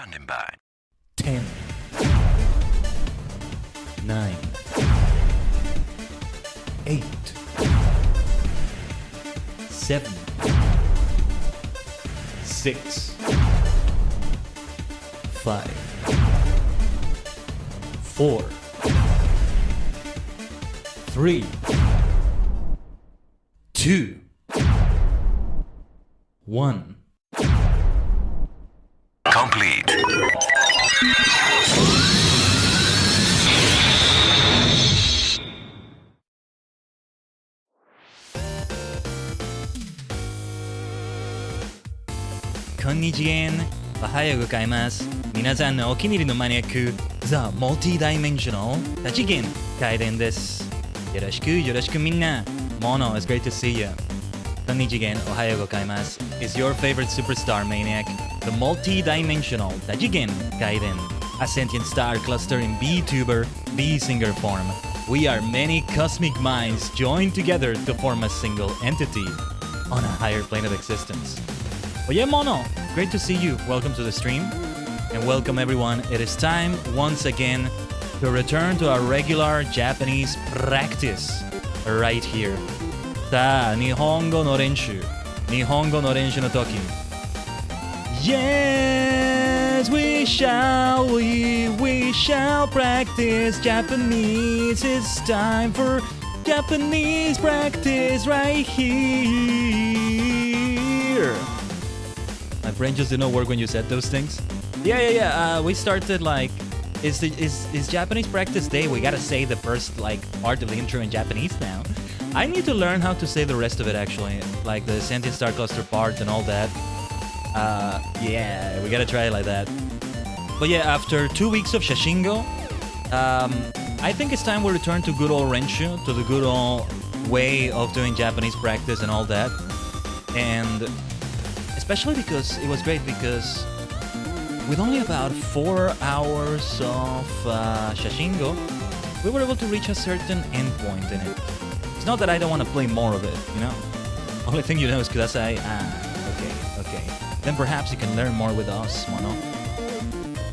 Standing by. 10, 9, 8, 7, 6, 5, 4, 3, 2, 1. Complete. Konnichigen. おはようごかいます。皆さんのお気に入りのマニアック The Multi-Dimensional 多次元Khaidenです。よろしくみんな。Mono, it's great to see you. Konnichigen. おはようごかいます is your favorite superstar maniac, the multi-dimensional 多次元Khaiden, a sentient star cluster in VTuber, VSinger form. We are many cosmic minds joined together to form a single entity on a higher plane of existence. Oh yeah, Mono, great to see you. Welcome to the stream. And welcome everyone. It is time once again to return to our regular Japanese practice right here. さあ、日本語の練習の時。Yes, we shall practice Japanese. It's time for Japanese practice right here. My brain just didn't work when you said those things. Yeah. We started like, is Japanese practice day. We gotta say the first like part of the intro in Japanese now. I need to learn how to say the rest of it actually, like the sentient star cluster part and all that. Yeah, we gotta try it like that. But yeah, after 2 weeks of Shashingo, I think it's time we return to good old Renshu, to the good old way of doing Japanese practice and all that. And especially because it was great because with only about 4 hours of Shashingo, we were able to reach a certain endpoint in it. It's not that I don't want to play more of it, you know? Only thing you know is Kudasai. Okay. Then perhaps you can learn more with us, Mono.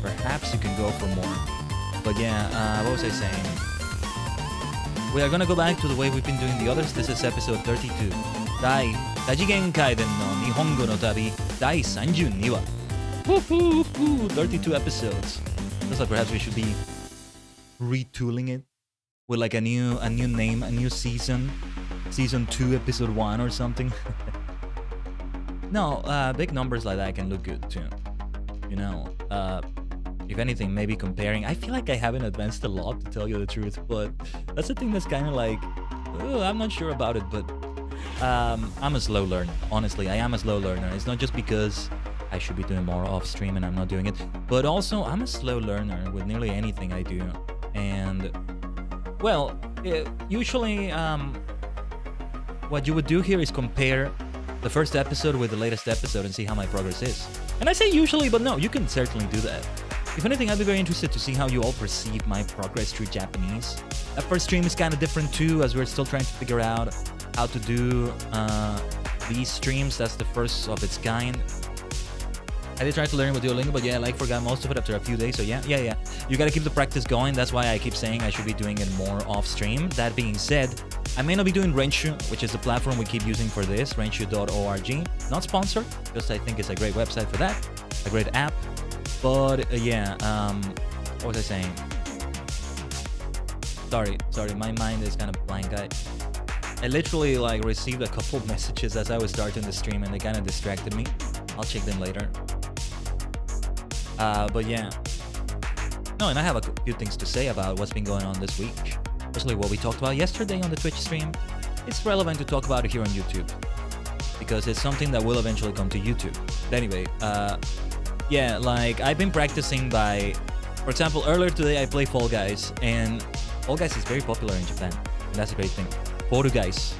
Perhaps you can go for more. But yeah, what was I saying? We are gonna go back to the way we've been doing the others. This is episode 32. 多次元Khaidenの日本語の旅第32話。32 episodes. Looks like perhaps we should be retooling it with like a new name, a new season 2 episode 1 or something. No, big numbers like that can look good too, you know. If anything, maybe comparing, I feel like I haven't advanced a lot to tell you the truth, but that's the thing that's kind of like, I'm not sure about it, but I'm a slow learner. Honestly, I am a slow learner. It's not just because I should be doing more off stream and I'm not doing it, but also I'm a slow learner with nearly anything I do. And well, usually what you would do here is compare the first episode with the latest episode and see how my progress is. And I say usually, but no, you can certainly do that. If anything, I'd be very interested to see how you all perceive my progress through Japanese. That first stream is kind of different too, as we're still trying to figure out how to do these streams. That's the first of its kind. I did try to learn with Duolingo, but yeah, I forgot most of it after a few days. So yeah. You gotta keep the practice going. That's why I keep saying I should be doing it more off stream. That being said, I may not be doing Renshu, which is the platform we keep using for this, renshu.org. Not sponsored, just I think it's a great website for that, a great app. But what was I saying? Sorry, my mind is kind of blank. I literally like received a couple of messages as I was starting the stream and they kind of distracted me. I'll check them later. But yeah. No, and I have a few things to say about what's been going on this week. Especially what we talked about yesterday on the Twitch stream. It's relevant to talk about it here on YouTube. Because it's something that will eventually come to YouTube. But anyway, yeah, like I've been practicing by... For example, earlier today I played Fall Guys. And Fall Guys is very popular in Japan. And that's a great thing. Fall Guys.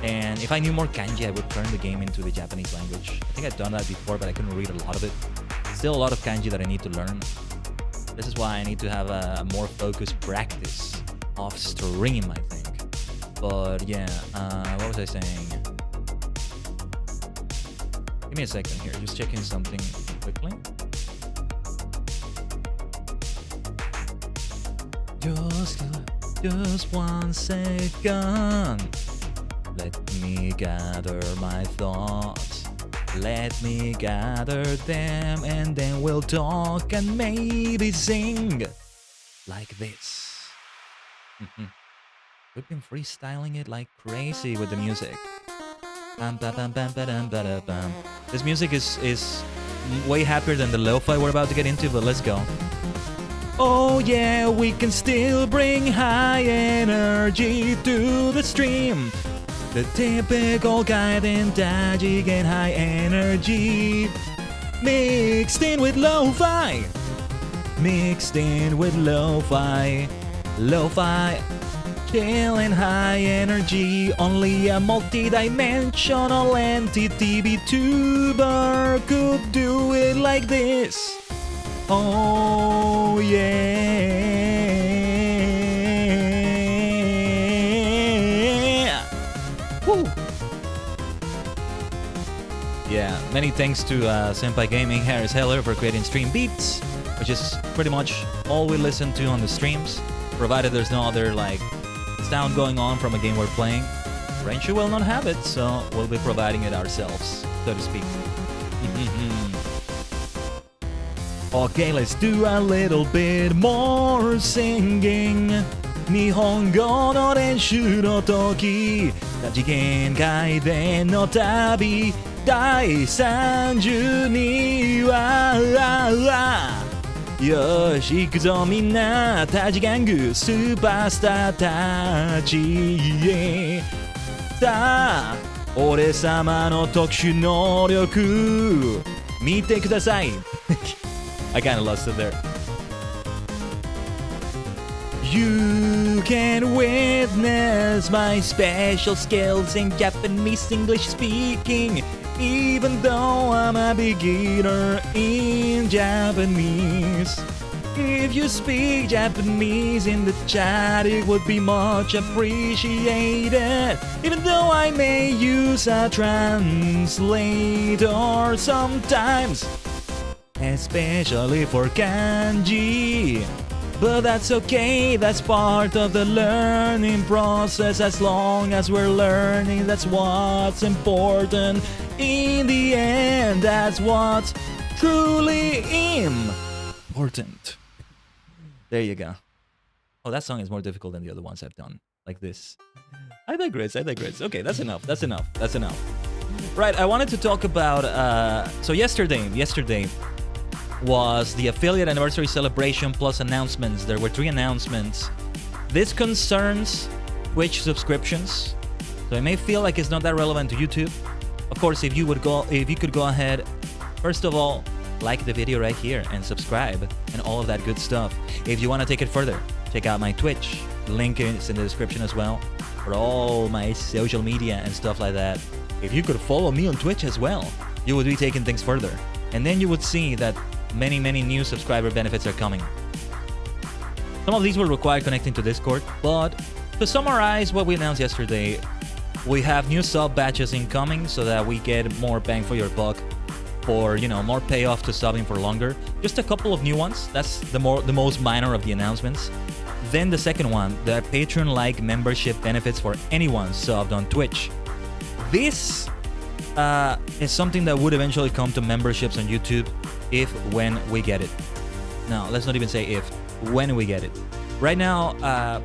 And if I knew more kanji, I would turn the game into the Japanese language. I think I've done that before, but I couldn't read a lot of it. Still a lot of kanji that I need to learn. This is why I need to have a more focused practice off stream, I think. But yeah, what was I saying? Give me a second here, just checking something quickly. Just 1 second. Let me gather my thoughts. Let me gather them, and then we'll talk and maybe sing like this. We've been freestyling it like crazy with the music. This music is way happier than the lo-fi we're about to get into, but let's go. Oh yeah, we can still bring high energy to the stream. The typical Khaiden Dajigen high energy mixed in with lo-fi. Mixed in with lo-fi. Lo-fi, chillin' high energy. Only a multi-dimensional entity VTuber could do it like this. Oh yeah. Woo. Yeah, many thanks to Senpai Gaming, Harris Heller for creating stream beats, which is pretty much all we listen to on the streams, provided there's no other like sound going on from a game we're playing. Renshu will not have it, so we'll be providing it ourselves, so to speak. Okay, let's do a little bit more singing. 日本語の練習の時、多次元界での旅、第32話。よし行くぞみんな、多次元具スーパースターたちへ。さあ、俺様の特殊能力、見てください。I kinda lost it there. You can witness my special skills in Japanese English speaking, even though I'm a beginner in Japanese. If you speak Japanese in the chat, it would be much appreciated, even though I may use a translator sometimes, especially for kanji. But that's okay, that's part of the learning process. As long as we're learning, that's what's important. In the end, that's what's truly important. There you go. Oh, that song is more difficult than the other ones I've done. Like this. I digress. Okay, that's enough. Right, I wanted to talk about... So yesterday was the affiliate anniversary celebration plus announcements. There were 3 announcements. This concerns Twitch subscriptions, so it may feel like it's not that relevant to YouTube. Of course, if you could go ahead, first of all, like the video right here and subscribe and all of that good stuff. If you want to take it further, check out my Twitch. The link is in the description as well for all my social media and stuff like that. If you could follow me on Twitch as well, you would be taking things further. And then you would see that many new subscriber benefits are coming. Some of these will require connecting to Discord, but to summarize what we announced yesterday, we have new sub batches incoming so that we get more bang for your buck, for, you know, more payoff to subbing for longer. Just a couple of new ones. That's the most minor of the announcements. Then the second one, the Patreon-like membership benefits for anyone subbed on Twitch. This is something that would eventually come to memberships on YouTube when we get it. No, let's not even say if, when we get it. Right now, I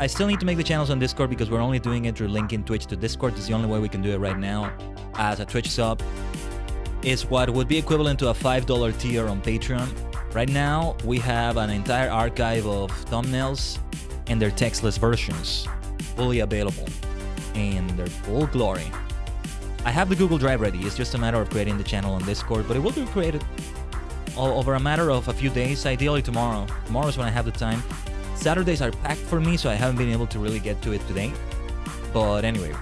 still need to make the channels on Discord because we're only doing it through linking Twitch to Discord. It's the only way we can do it right now as a Twitch sub. It's what would be equivalent to a $5 tier on Patreon. Right now, we have an entire archive of thumbnails and their textless versions fully available in their full glory. I have the Google Drive ready. It's just a matter of creating the channel on Discord, but it will be created over a matter of a few days, ideally tomorrow. Tomorrow's when I have the time. Saturdays are packed for me, so I haven't been able to really get to it today. But anyway,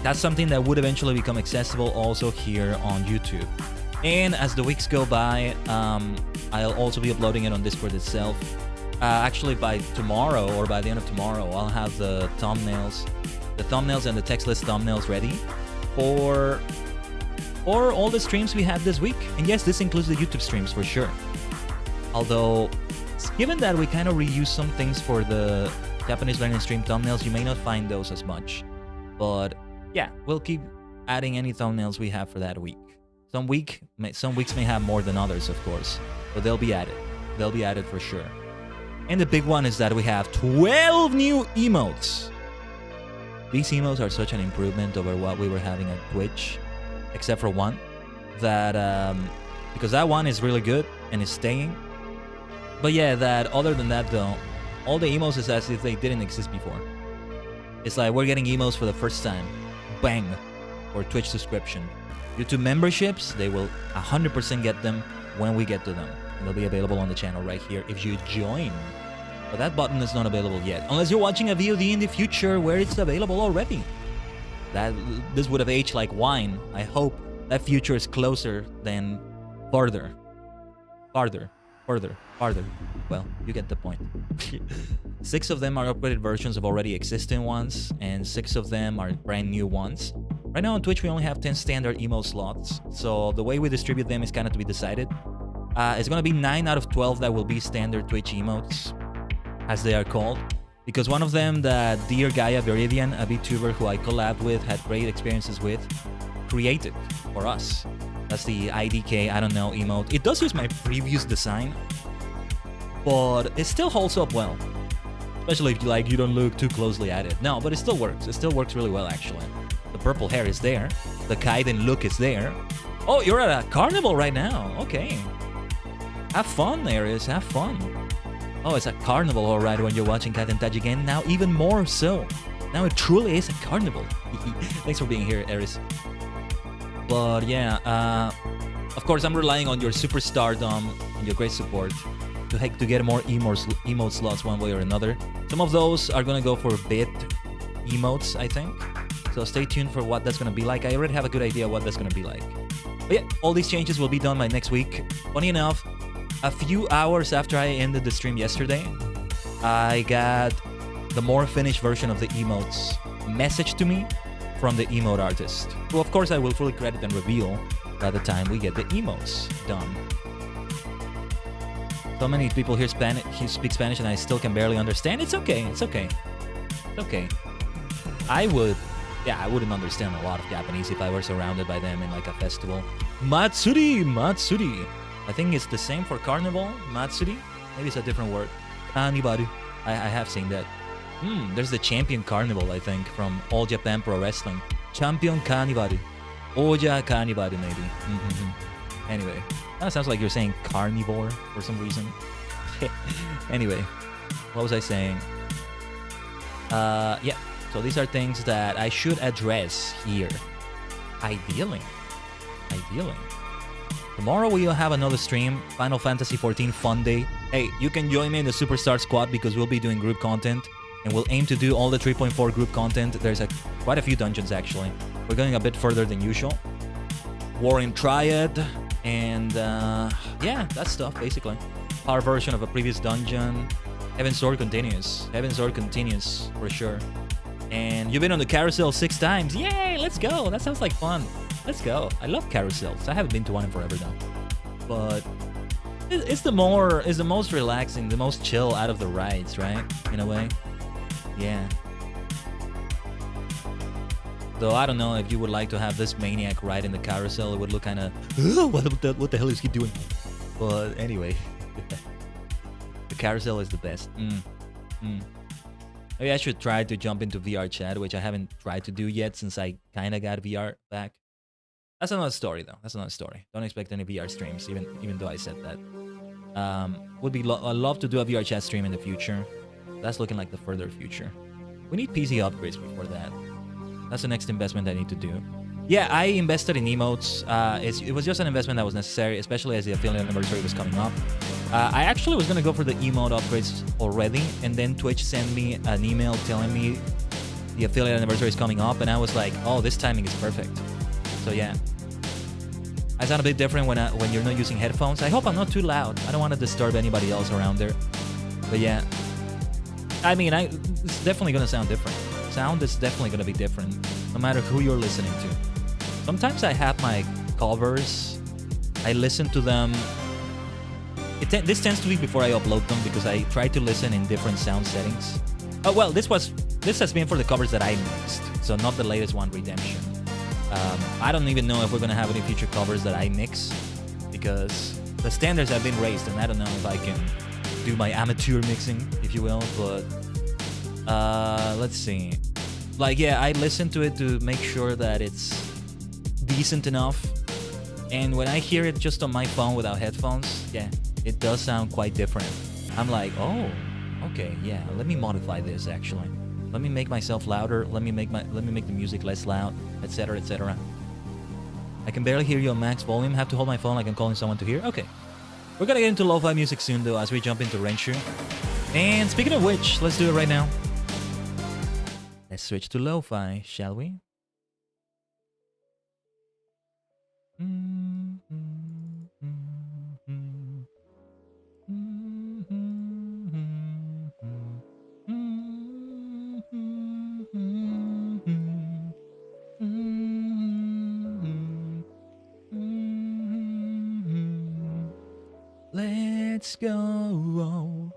that's something that would eventually become accessible also here on YouTube. And as the weeks go by, I'll also be uploading it on Discord itself. Actually, by tomorrow or by the end of tomorrow, I'll have the thumbnails and the text-less thumbnails ready for all the streams we had this week. And yes, this includes the YouTube streams for sure. Although given that we kind of reuse some things for the Japanese learning stream thumbnails, you may not find those as much. But yeah, we'll keep adding any thumbnails we have for that week. Some weeks may have more than others, of course, but they'll be added. They'll be added for sure. And the big one is that we have 12 new emotes. These emotes are such an improvement over what we were having at Twitch, except for one. That, because that one is really good and is staying. But yeah, other than that though, all the emotes is as if they didn't exist before. It's like we're getting emotes for the first time. Bang! For Twitch subscription. YouTube memberships, they will 100% get them when we get to them. And they'll be available on the channel right here if you join. But that button is not available yet. Unless you're watching a VOD in the future where it's available already. This would have aged like wine. I hope that future is closer than farther. Farther. Well, you get the point. 6 of them are upgraded versions of already existing ones, and 6 of them are brand new ones. Right now on Twitch, we only have 10 standard emote slots, so the way we distribute them is kind of to be decided. It's going to be 9 out of 12 that will be standard Twitch emotes, as they are called, because one of them, the Dear Gaia Viridian, a VTuber who I collabed with, had great experiences with, created for us. That's the IDK, I don't know, emote. It does use my previous design, but it still holds up well. Especially if you don't look too closely at it. No, but it still works. It still works really well, actually. The purple hair is there. The Khaiden look is there. Oh, you're at a carnival right now. Okay. Have fun, Aries. Have fun. Oh, it's a carnival, all right, when you're watching Khaiden Touch again. Now even more so. Now it truly is a carnival. Thanks for being here, Aries. But yeah, of course, I'm relying on your superstardom and your great support to get more emote slots one way or another. Some of those are gonna go for bit emotes, I think. So stay tuned for what that's gonna be like. I already have a good idea what that's gonna be like. But yeah, all these changes will be done by next week. Funny enough, a few hours after I ended the stream yesterday, I got the more finished version of the emotes messaged to me from the emote artist, who of course I will fully credit and reveal by the time we get the emotes done. So many people here speak Spanish and I still can barely understand. It's okay. It's okay. It's okay. I wouldn't understand a lot of Japanese if I were surrounded by them in like a festival. Matsuri. I think it's the same for carnival. Matsuri. Maybe it's a different word. Kanibaru. I have seen that. There's the Champion Carnival, I think, from All Japan Pro Wrestling. Champion Kanibaru. Oja Kanibaru, maybe. Anyway. Kind of sounds like you're saying carnivore for some reason. Anyway, what was I saying? Yeah, so these are things that I should address here. Ideally. Tomorrow we will have another stream, Final Fantasy XIV Fun Day. Hey, you can join me in the Superstar Squad because we'll be doing group content. And we'll aim to do all the 3.4 group content. There's quite a few dungeons, actually. We're going a bit further than usual. War in Triad. And yeah, that stuff basically. Power version of a previous dungeon. Heaven's Sword continues. Heaven's Sword continues for sure. And you've been on the carousel 6 times. Yay, let's go. That sounds like fun. Let's go. I love carousels. I haven't been to one in forever though. But it's the most relaxing, the most chill out of the rides, right? In a way. Yeah. Though I don't know if you would like to have this maniac ride in the carousel. It would look kind of, what the hell is he doing? But anyway, the carousel is the best. Maybe I should try to jump into VR chat, which I haven't tried to do yet since I kind of got VR back. That's another story though. That's another story. Don't expect any VR streams, even though I said that. I'd love to do a VR chat stream in the future. That's looking like the further future. We need PC upgrades before that. That's the next investment I need to do. Yeah, I invested in emotes. It was just an investment that was necessary, especially as the affiliate anniversary was coming up. I actually was going to go for the emote upgrades already, and then Twitch sent me an email telling me the affiliate anniversary is coming up, and I was like, oh, this timing is perfect. So yeah. I sound a bit different when you're not using headphones. I hope I'm not too loud. I don't want to disturb anybody else around there. But yeah. I mean, it's definitely going to sound different. Sound is definitely going to be different, no matter who you're listening to. Sometimes I have my covers. I listen to them This tends to be before I upload them because I try to listen in different sound settings. Oh well, this has been for the covers that I mixed, so not the latest one, Redemption. I don't even know if we're gonna have any future covers that I mix because the standards have been raised, and I don't know if I can do my amateur mixing, if you will. But let's see. Like, yeah, I listen to it to make sure that it's decent enough. And when I hear it just on my phone without headphones, yeah, it does sound quite different. I'm like, oh, okay, yeah, let me modify this actually. Let me make myself louder. Let me make the music less loud, etc., etc. I can barely hear you on max volume. Have to hold my phone like I'm calling someone to hear. Okay. We're gonna get into lo-fi music soon though as we jump into Renshu. And speaking of which, let's do it right now. Let's switch to lo-fi, shall we? Let's go.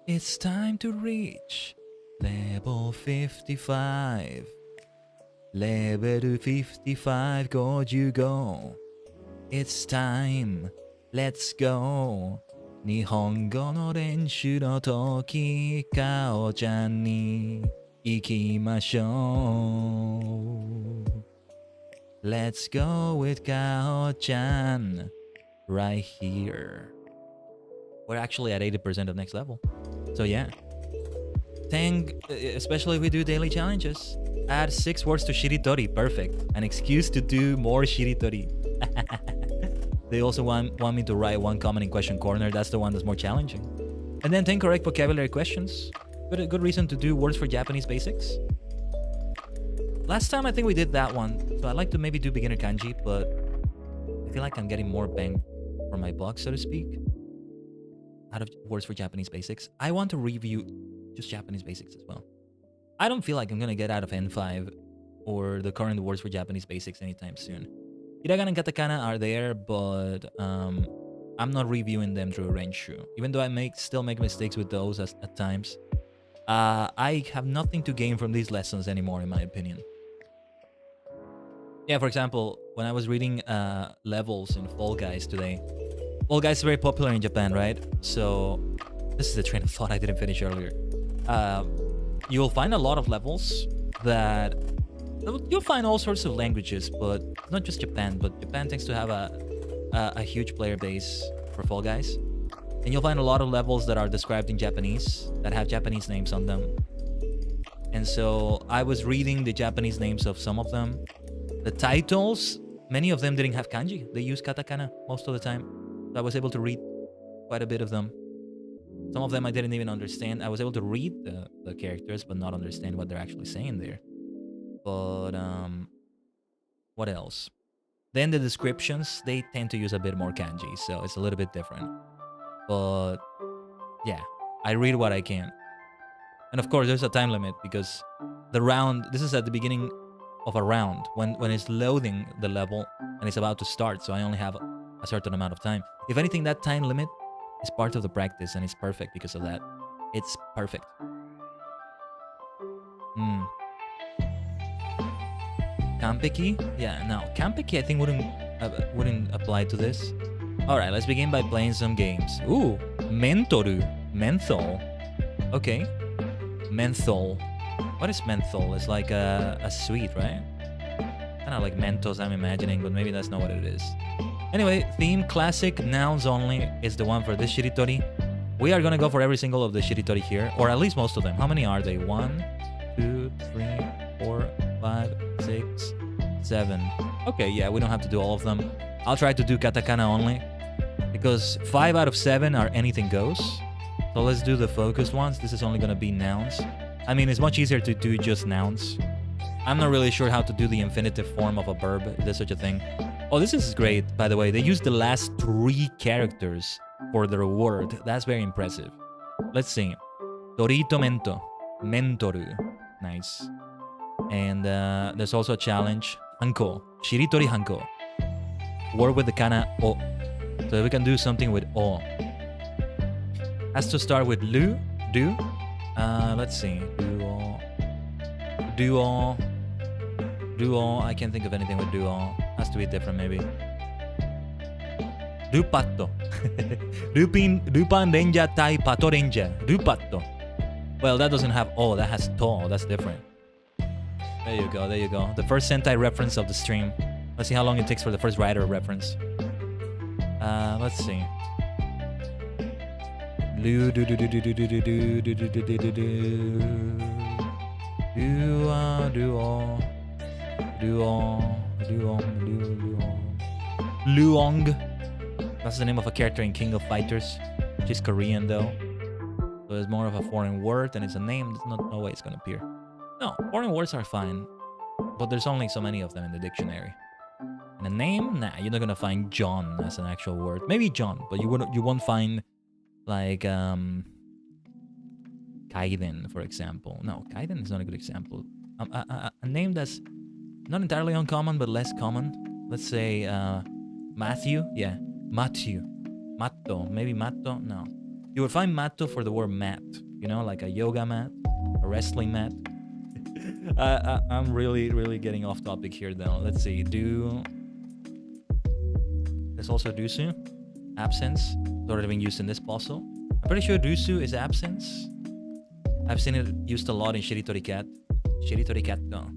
It's time to reach level 55. Level 55 55. It's time. Let's go. 日本語の練習の時、かおちゃんに行きましょう。Let's go with かおちゃん right here. We're actually at 80% of next level. So yeah. Especially if we do daily challenges. Add 6 words to shiritori. Perfect. An excuse to do more shiritori. They also want me to write one comment in question corner. That's the one that's more challenging. And then 10 correct vocabulary questions. Good reason to do words for Japanese basics. Last time I think we did that one. So I'd like to maybe do beginner kanji, but I feel like I'm getting more bang for my buck, so to speak, out of words for Japanese basics. I want to review just Japanese basics as well. I don't feel like I'm gonna get out of N5 or the current words for Japanese basics anytime soon. Hiragana and katakana are there, but I'm not reviewing them through Renshu. Even though I still make mistakes with those at times. I have nothing to gain from these lessons anymore, in my opinion. Yeah, for example, when I was reading levels in Fall Guys today, Fall Guys is very popular in Japan, right? So this is the train of thought I didn't finish earlier. You'll find a lot of levels that you'll find all sorts of languages, but not just Japan, but Japan tends to have a huge player base for Fall Guys. And you'll find a lot of levels that are described in Japanese, that have Japanese names on them. And so I was reading the Japanese names of some of them. The titles, many of them didn't have kanji. They used katakana most of the time. So I was able to read quite a bit of them. Some of them I didn't even understand. I was able to read the characters, but not understand what they're actually saying there. But, what else? Then the descriptions, they tend to use a bit more kanji, so it's a little bit different. But, yeah, I read what I can. And of course, there's a time limit because the round, this is at the beginning of a round when it's loading the level and it's about to start, so I only have a certain amount of time. If anything, that time limit is part of the practice and it's perfect because of that. It's perfect. Kampeki? Yeah, no. Kampeki I think wouldn't apply to this. Alright, let's begin by playing some games. Ooh, Mentoru. Menthol. Okay. Menthol. What is menthol? It's like a sweet, right? Kind of like Mentos I'm imagining, but maybe that's not what it is. Anyway, theme classic, nouns only is the one for this shiritori. We are gonna go for every single of the shiritori here, or at least most of them. How many are they? 1, 2, 3, 4, 5, 6, 7. Okay, yeah, we don't have to do all of them. I'll try to do katakana only, because 5 out of 7 are anything goes. So let's do the focused ones. This is only gonna be nouns. I mean, it's much easier to do just nouns. I'm not really sure how to do the infinitive form of a verb, if there's such a thing. Oh, this is great, by the way. They use the last 3 characters for their word. That's very impressive. Let's see. Toritomento. Mentoru. Nice. And there's also a challenge. Hanko. Shiritori hanko. Word with the kana o. So we can do something with o. Has to start with do. Let's see. Duo. I can't think of anything with duo. Has to be different maybe. Dupatto. Lupin Ranger Tai Pato Ranger. Dupatto. Well, that doesn't have o. That has to. That's different. There you go. The first Sentai reference of the stream. Let's see how long it takes for the first writer reference. Let's see. Luong. That's the name of a character in King of Fighters. She's Korean though. So it's more of a foreign word and it's a name. There's no way it's gonna appear. No, foreign words are fine. But there's only so many of them in the dictionary. And a name? Nah, you're not gonna find John as an actual word. Maybe John, but you won't find like Khaiden, for example. No, Khaiden is not a good example. A name that's not entirely uncommon, but less common. Let's say Matthew. Yeah, Matthew. Matto. Maybe Matto? No. You would find Matto for the word mat. You know, like a yoga mat, a wrestling mat. I'm really getting off topic here though. Let's see. There's also dusu. Absence. It's already been used in this puzzle. I'm pretty sure dusu is absence. I've seen it used a lot in Shiritori Cat. Shiritori Cat no.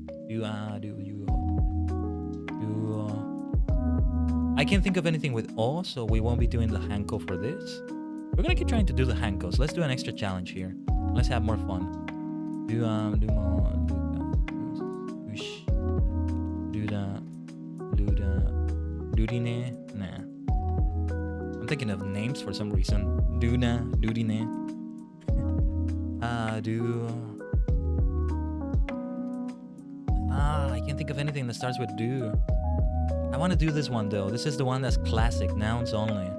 I can't think of anything with o, so we won't be doing the hanko for this. We're gonna keep trying to do the hankos. Let's do an extra challenge here. Let's have more fun. Dudine. Nah. I'm thinking of names for some reason. Duna, Dudine. I can't think of anything that starts with do. I want to do this one though. This is the one that's classic, nouns only.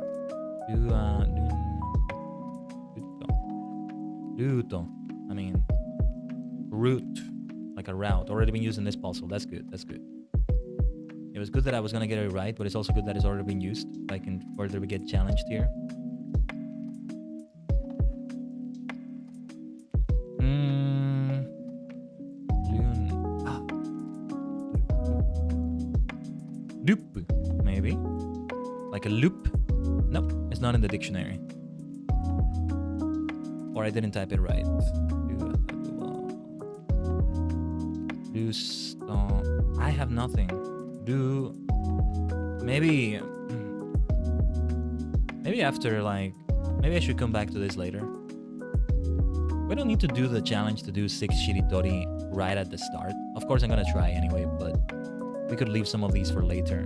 Duto. I mean, route, like a route. Already been used in this puzzle. That's good. It was good that I was gonna get it right, but it's also good that it's already been used. I can further get challenged here. Loop, maybe. Like a loop? Nope, it's not in the dictionary. Or I didn't type it right. I have nothing. Maybe after maybe I should come back to this later. We don't need to do the challenge to do 6 shiritori right at the start. Of course I'm gonna try anyway, but we could leave some of these for later.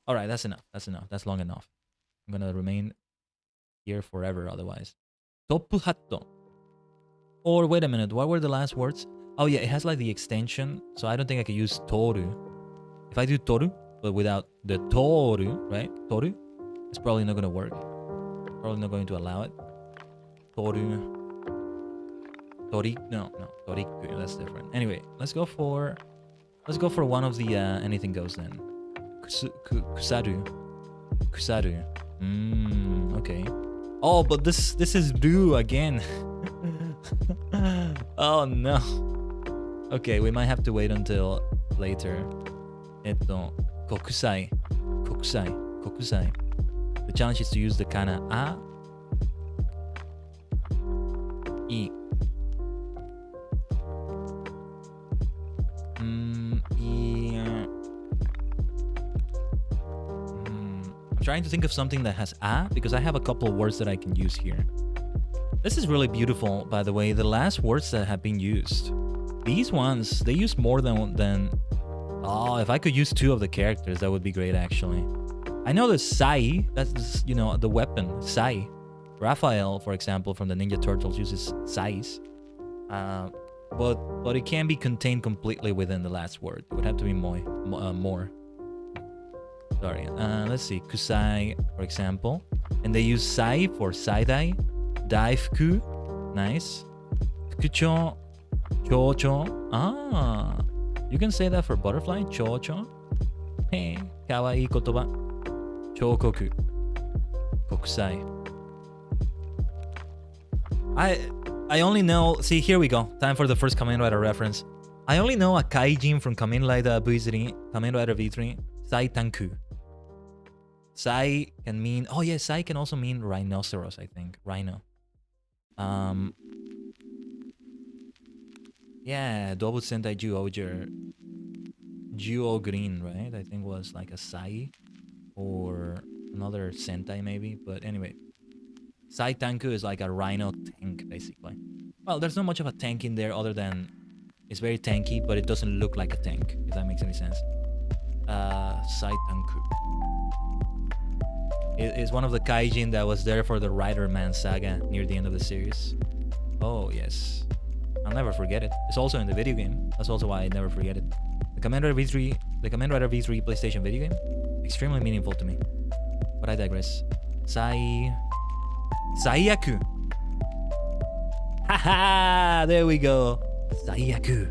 Alright, that's enough. That's long enough. I'm gonna remain here forever otherwise. Toppu hatto. Or wait a minute, what were the last words? Oh yeah, it has like the extension, so I don't think I can use toru. If I do toru, but without the toru, right? Toru, it's probably not gonna work. Probably not going to allow it. Toru. No, toriku, that's different. Anyway, let's go for one of the anything goes then. Kusaru. Okay. Oh, but this is do again. Oh no. Okay, we might have to wait until later. Kokusai. The challenge is to use the kana a, i. I'm trying to think of something that has a, because I have a couple of words that I can use here. This is really beautiful, by the way. The last words that have been used. These ones, they use more than... Oh, if I could use 2 of the characters, that would be great, actually. I know the sai, that's, you know, the weapon, sai. Raphael, for example, from the Ninja Turtles uses sais. But it can't be contained completely within the last word. It would have to be more. Sorry. Let's see. Kusai, for example. And they use sai for saidai. Daifuku. Nice. Fukucho. Chocho. Ah, you can say that for butterfly. Chocho. Hey, kawaii kotoba. Chokoku. Kokusai. I only know. See, here we go. Time for the first Kamen Rider reference. I only know a Khaiden from Kamen Rider V3, Kamen Rider V3, Sai Tanku. Sai can mean, oh yeah, Sai can also mean rhinoceros, I think. Rhino. Yeah, Dobut Sentai Juoger. Juo Green, right? I think was like a Sai or another Sentai maybe. But anyway, Sai Tanku is like a rhino tank, basically. Well, there's not much of a tank in there other than it's very tanky, but it doesn't look like a tank, if that makes any sense. Sai Tanku. It's one of the Kaijin that was there for the Rider-Man saga near the end of the series. Oh, yes. I'll never forget it. It's also in the video game. That's also why I never forget it. The Kamen Rider V3 PlayStation video game, extremely meaningful to me. But I digress. Saiyaku. Haha, there we go. Saiyaku.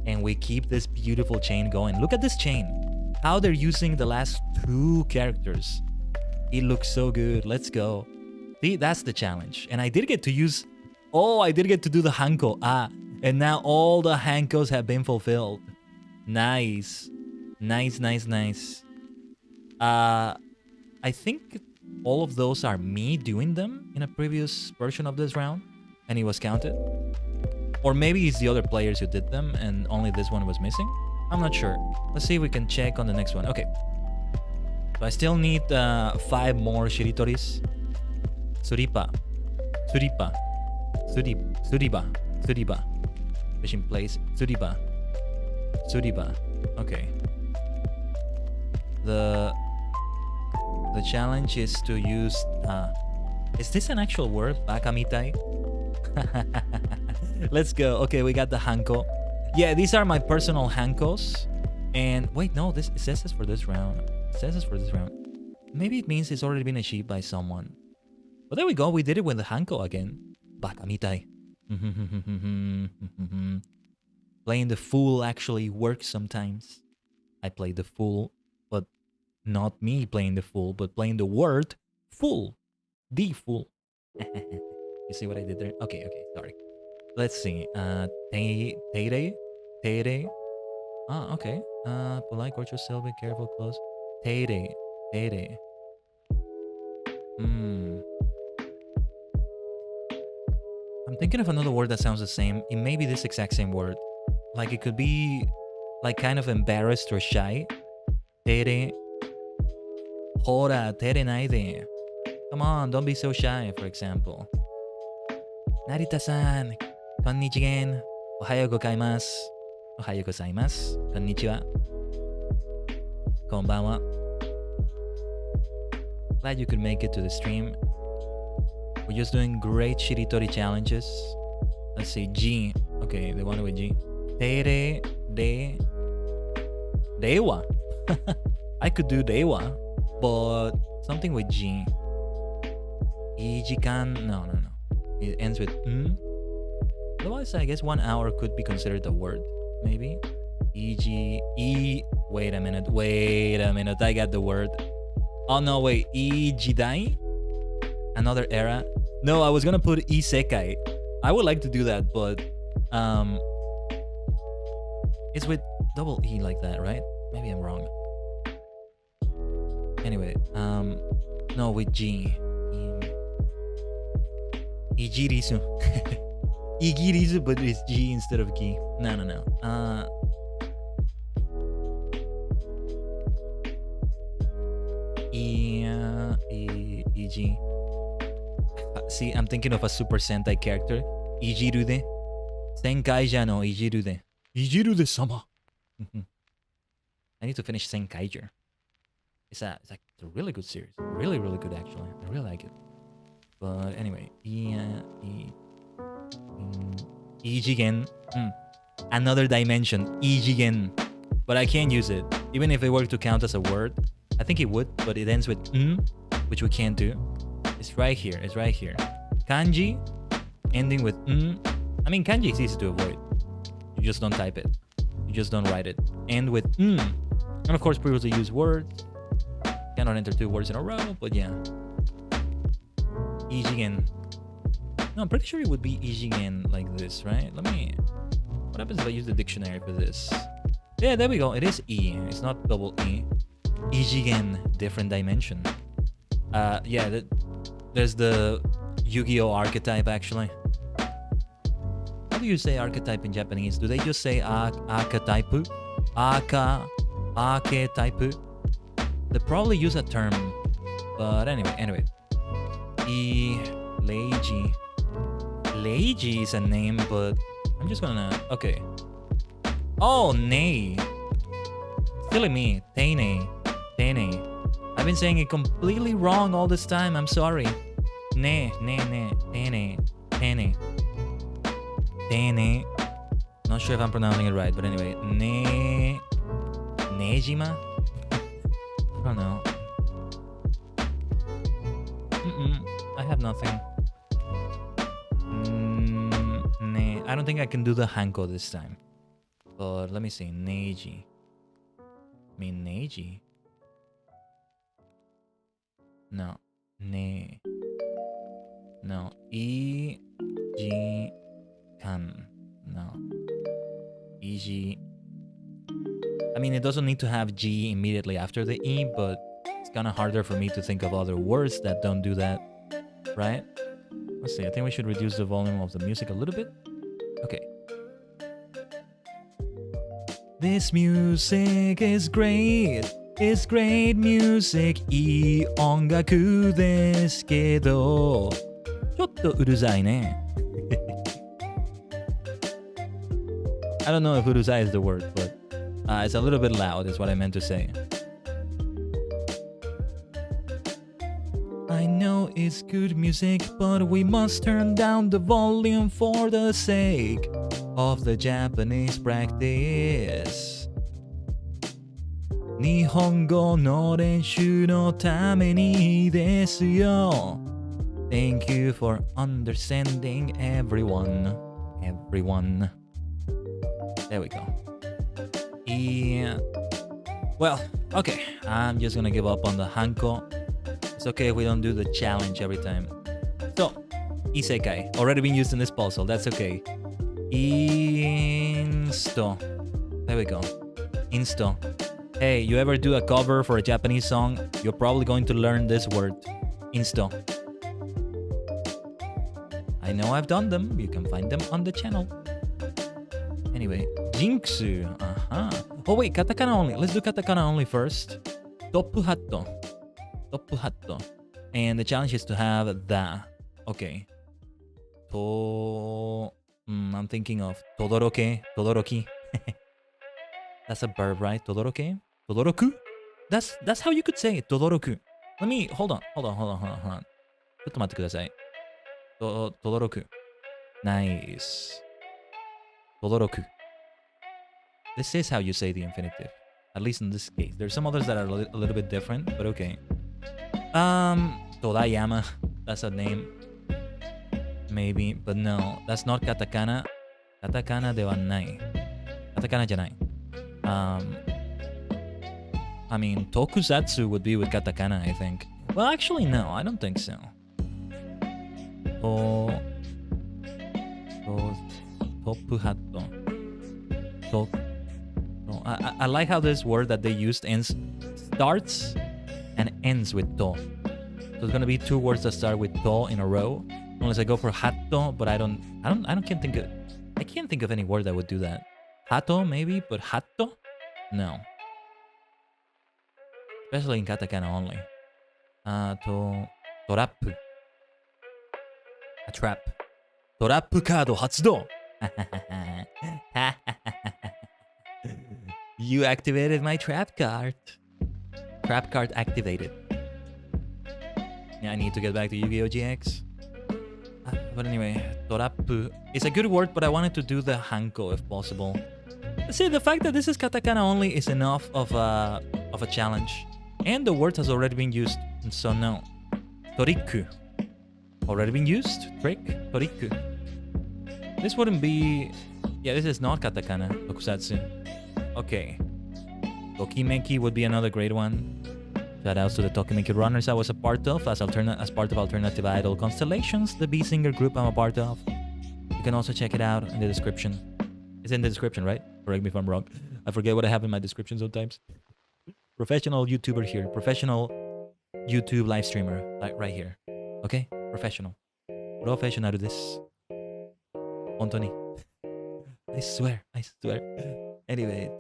And we keep this beautiful chain going. Look at this chain. How they're using the last two characters. It looks so good. Let's go. See, that's the challenge. And I did get to use... Oh, I did get to do the Hanko. And now all the Hankos have been fulfilled. Nice. Nice. I think all of those are me doing them in a previous version of this round. And it was counted. Or maybe it's the other players who did them and only this one was missing. I'm not sure. Let's see if we can check on the next one. Okay. So I still need 5 more Shiritoris. Suriba. Fishing place. Suriba. Okay. The challenge is to use... is this an actual word? Bakamitai? Let's go. Okay, we got the Hanko. Yeah, these are my personal Hankos. And wait, no, it says this for this round. Maybe it means it's already been achieved by someone. But there we go. We did it with the Hanko again. Bakamitai. Playing the fool actually works sometimes. I play the fool, but not me playing the fool, but playing the word fool. The fool. You see what I did there? Okay, sorry. Let's see. Teire. Okay. Polite, courteous, silver, careful, close. Teire. I'm thinking of another word that sounds the same. It may be this exact same word. Like it could be like kind of embarrassed or shy. Teire. Hora, teire naide. Come on, don't be so shy, for example. Narita-san, こんにちげん。おはようごかいます。おはようございます。こんにちは。こんばんは。Glad you could make it to the stream. We're just doing great Shiritori challenges. Let's see, G. Okay, the one with G. Tere, de. Dewa. I could do Dewa, but something with G. Ijikan. No. It ends with Otherwise, I guess 1 hour could be considered a word, maybe. Wait a minute. I got the word. Oh no, wait. Ijidai? Another era? No, I was gonna put isekai. I would like to do that, but it's with double E like that, right? Maybe I'm wrong. Anyway, no, with G. Igirisu. Igirisu, but it's G instead of G. No. EG. See, I'm thinking of a Super Sentai character. Ijirude. Senkaija no Ijirude. Ijirude-sama. I need to finish Senkaiger. It's a really good series. Really good, actually. I really like it. But anyway, Ijigen. Another dimension. Ijigen. But I can't use it. Even if it were to count as a word. I think it would, but it ends with which we can't do. It's right here. Kanji ending with I mean, kanji is easy to avoid. You just don't type it. You just don't write it. And with And of course, previously used words. Cannot enter 2 words in a row, but yeah. Ijigen. No, I'm pretty sure it would be Ijigen like this, right? What happens if I use the dictionary for this? Yeah, there we go. It is E. It's not double E. Ijigen, different dimension. Yeah, there's the Yu-Gi-Oh archetype actually. How do you say archetype in Japanese? Do they just say archetype? Archetype? They probably use a term. But anyway. Leiji. Leiji is a name, but I'm just gonna... Okay. Oh, nay. Silly me. Teine. I've been saying it completely wrong all this time. I'm sorry. Teine. Not sure if I'm pronouncing it right, but anyway. Nejima? I don't know. I have nothing. I don't think I can do the hanko this time. But let me see. Neji. I mean, Neji? No. Ne. No. Iji. Kan. No. Iji. I mean, it doesn't need to have G immediately after the E, but it's kind of harder for me to think of other words that don't do that, right? Let's see, I think we should reduce the volume of the music a little bit. Okay. This music is great. It's great music. いい音楽ですけど、ちょっとうるさいね。I don't know if うるさい is the word, but it's a little bit loud is what I meant to say. I know it's good music, but we must turn down the volume for the sake of the Japanese practice. 日本語の練習のためにですよ。Thank you for understanding everyone. There we go. Yeah. Well, okay. I'm just gonna give up on the hanko. It's okay if we don't do the challenge every time. So, isekai. Already been used in this puzzle. That's okay. Insto. There we go. Insto. Hey, you ever do a cover for a Japanese song? You're probably going to learn this word. Insto. I know I've done them. You can find them on the channel. Anyway, Jinxu. Oh wait, katakana only. Let's do katakana only first. Toppu hatto. And the challenge is to have the. Okay. I'm thinking of todoroki. That's a verb, right? Todoroke? Todoroku? That's how you could say it. Todoroku. Let me hold on. ちょっと待ってください。Todoroku. Nice. Todoroku. This is how you say the infinitive. At least in this case. There's some others that are a little bit different, but okay. Todayama. That's a name. Maybe, but no. That's not katakana. Katakana ではない。Katakana じゃない。I mean, tokusatsu would be with katakana, I think. Well, actually, no. I don't think so. Toppu hatto. I like how this word that they used starts and ends with to. So there's gonna be 2 words that start with to in a row. Unless I go for hatto, but I can't think of any word that would do that. Hato maybe, but hatto? No. Especially in katakana only. Torapu. A trap. Torapu card hatsudo. You activated my trap card. Trap card activated. Yeah, I need to get back to Yu-Gi-Oh! GX. But anyway, torapu. It's a good word, but I wanted to do the hanko if possible. See, the fact that this is katakana only is enough of a challenge. And the word has already been used, so no. Toriku. Already been used? Trick? Toriku. This wouldn't be... Yeah, this is not katakana, tokusatsu. Okay. Tokimeki would be another great one. Shout outs to the Tokimeki runners I was a part of as part of alternative idol Constellations, the VSinger group I'm a part of. You can also check it out in the description. It's in the description, right? Correct me if I'm wrong. I forget what I have in my description sometimes. Professional YouTuber here. Professional YouTube live streamer. Like right here. Okay? Professional. Professional this. Hontoni. I swear. Anyway,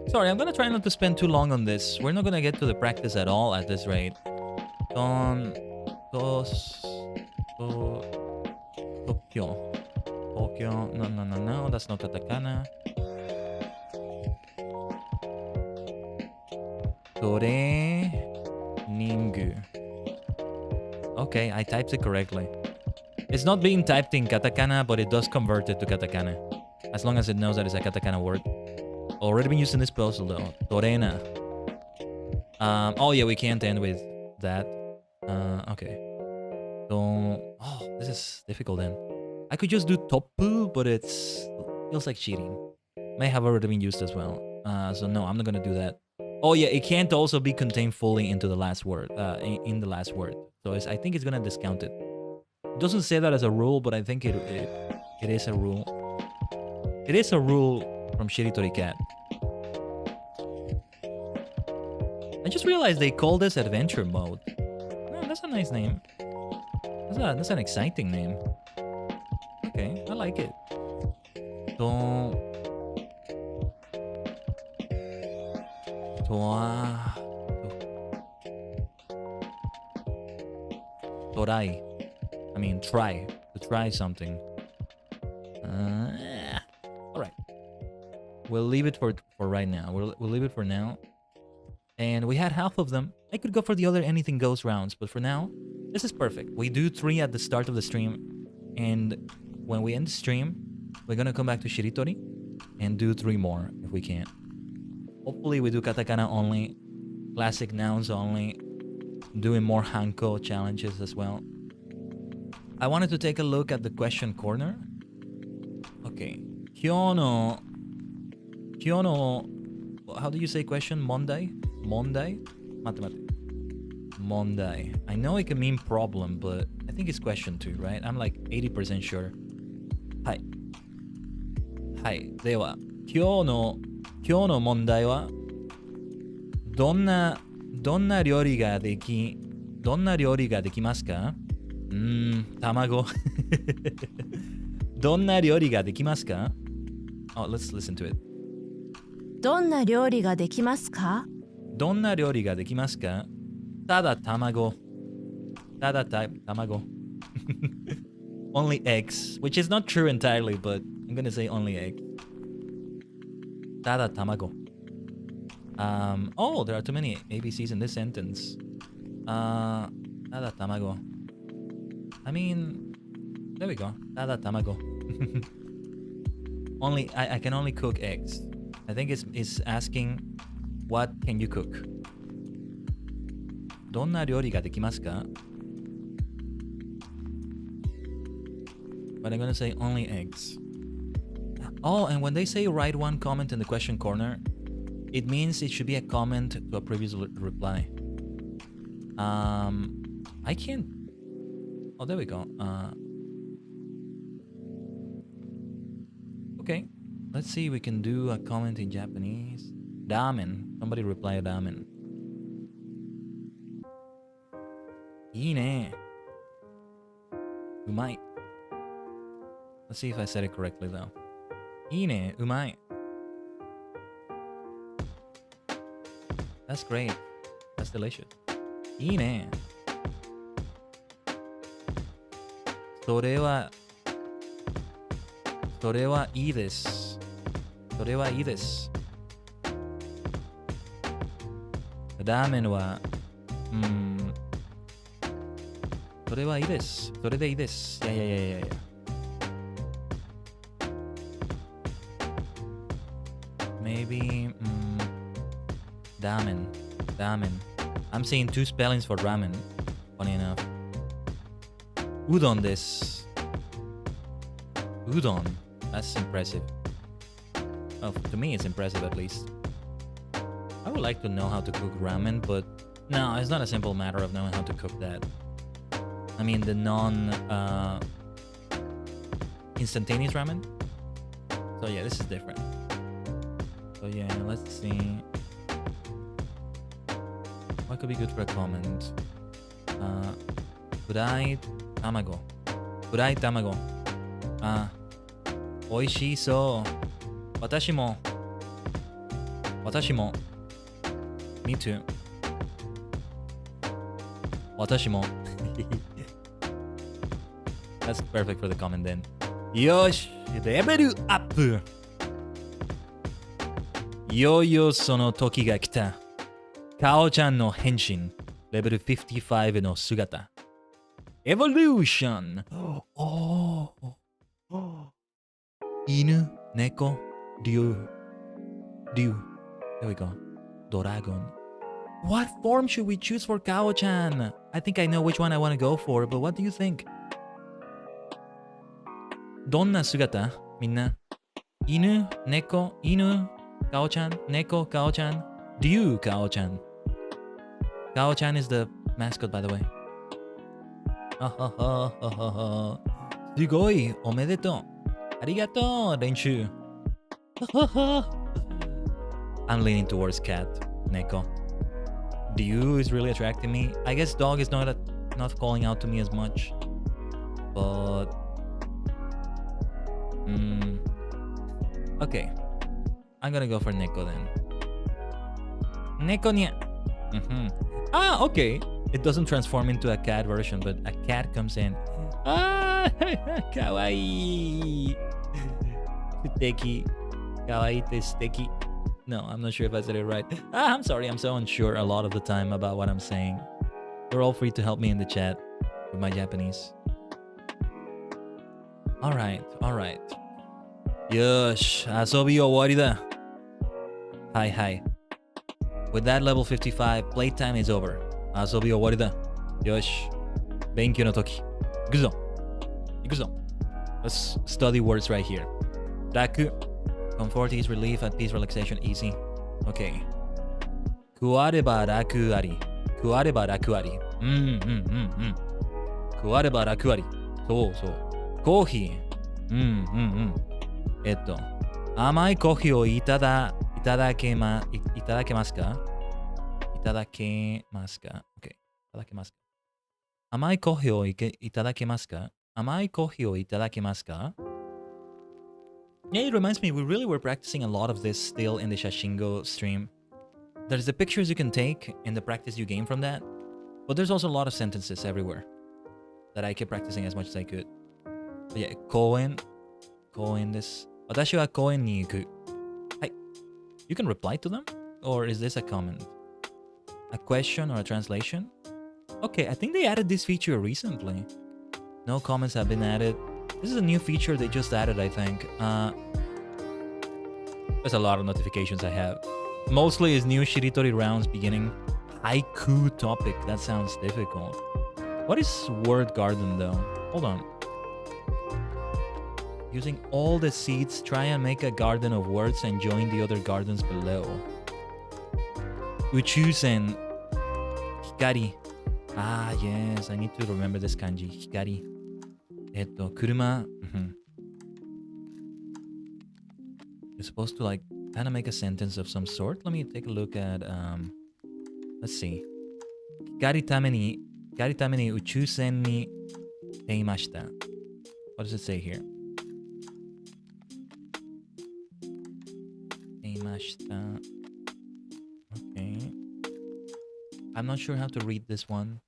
sorry, I'm gonna try not to spend too long on this. We're not gonna get to the practice at all at this rate. Tokyo. No, that's not katakana. Ningu. Okay, I typed it correctly. It's not being typed in katakana, but it does convert it to katakana. As long as it knows that it's a katakana word. Already been used in this post though. Torena. Oh yeah, we can't end with that. Okay. So, this is difficult then. I could just do topu, but it feels like cheating. May have already been used as well. So no, I'm not gonna do that. Oh yeah, it can't also be contained fully into the last word. In the last word. So I think it's gonna discount it. It doesn't say that as a rule, but I think it is a rule. It is a rule from Shiritori Cat. I just realized they call this adventure mode. No, that's a nice name. That's an exciting name. Okay, I like it. Torai. I mean, try. To try something. Alright. We'll leave it for right now. We'll leave it for now. And we had half of them. I could go for the other anything goes rounds, but for now, this is perfect. We do 3 at the start of the stream, and when we end the stream, we're gonna come back to Shiritori and do 3 more if we can. Hopefully we do katakana only, classic nouns only, doing more hanko challenges as well. I wanted to take a look at the question corner. Okay. Kyono, how do you say question? Mondai? Mate. Mondai. I know it can mean problem, but I think it's question too, right? I'm like 80% sure. Hi. Dewa. Kyono mondai wa donna ryori ga dekimasu ka? Tamago. Donna ryori ga dekimasu ka? Oh, let's listen to it. どんな料理ができますか? どんな料理ができますか? ただ卵. Only eggs, which is not true entirely, but I'm gonna say only eggs. ただ卵. Oh, there are too many ABCs in this sentence. ただ卵. I mean, there we go. ただ卵. I can only cook eggs. I think it's asking, what can you cook? どんな料理ができますか? But I'm gonna say only eggs. Oh, and when they say write one comment in the question corner, it means it should be a comment to a previous reply. I can't... Oh, there we go. Okay. Let's see, we can do a comment in Japanese. Ramen. Somebody reply ramen. いいね. うまい. Let's see if I said it correctly though. いいね. うまい. That's great. That's delicious. いいね. それはいいです。それはいいです。ラーメンは、それはいいです。それでいいです。いや。Ramen. Ramen. I'm seeing 2 spellings for ramen. Funny enough. Udon this. Udon. That's impressive. Well, to me it's impressive at least. I would like to know how to cook ramen, but no, it's not a simple matter of knowing how to cook that. I mean the instantaneous ramen. So yeah, this is different. So yeah, let's see. What could be good for a comment? Fried tamago. Fried tamago. Oishii so. Watashi mo. Watashi mo. Me too. Watashi mo. That's perfect for the comment then. Yosh! Level up! Yo sono toki ga kita. Kao-chan no henshin. Level 55 no sugata. Evolution! Oh! Inu, neko, ryu. There we go. Dragon. What form should we choose for Kao-chan? I think I know which one I want to go for, but what do you think? Donna sugata? Minna. Inu, neko, inu, Kao-chan, neko, Kao-chan, ryu, Kao-chan. Kao-chan is the mascot, by the way. Sugoi, omedetou. Arigato, Renshu. I'm leaning towards cat, neko. Ryu is really attracting me. I guess dog is not calling out to me as much. But okay. I'm gonna go for neko then. Neko nya. Ah, okay. It doesn't transform into a cat version, but a cat comes in. Ah, kawaii. Futeki. Kawaii testeki. No, I'm not sure if I said it right. I'm sorry, I'm so unsure a lot of the time about what I'm saying. You're all free to help me in the chat with my Japanese. Alright. Yosh, asobi owari da. Hi. With that level 55, playtime is over. Asobi owari da. Yosh. Benkyou no toki. Ikuzo. Let's study words right here. Raku. Comfort, ease, relief, at peace, relaxation, easy. Okay. Kuareba raku ari. Kuareba raku ari. Kuareba raku ari. So. Coffee. 甘いコーヒーをいただけますか ?Okay. 甘いコーヒーをいただけますか Yeah, it reminds me, we really were practicing a lot of this still in the Shashingo stream. There's the pictures you can take and the practice you gain from that. But there's also a lot of sentences everywhere that I kept practicing as much as I could. But yeah, 公園です。私は公園に行く。はい。You can reply to them? Or is this a comment? A question or a translation? Okay, I think they added this feature recently. No comments have been added. This is a new feature they just added, I think. There's a lot of notifications I have. Mostly is new Shiritori rounds beginning. Haiku topic. That sounds difficult. What is word garden though? Hold on. Using all the seeds, try and make a garden of words and join the other gardens below. Uchusen. Hikari. Ah, yes. I need to remember this kanji. Hikari. Kuruma. You're supposed to like kind of make a sentence of some sort. Let me take a look at let's see. Hikari tameni uchusen ni teimashita. What does it say here? Teimashita. Okay. I'm not sure how to read this one.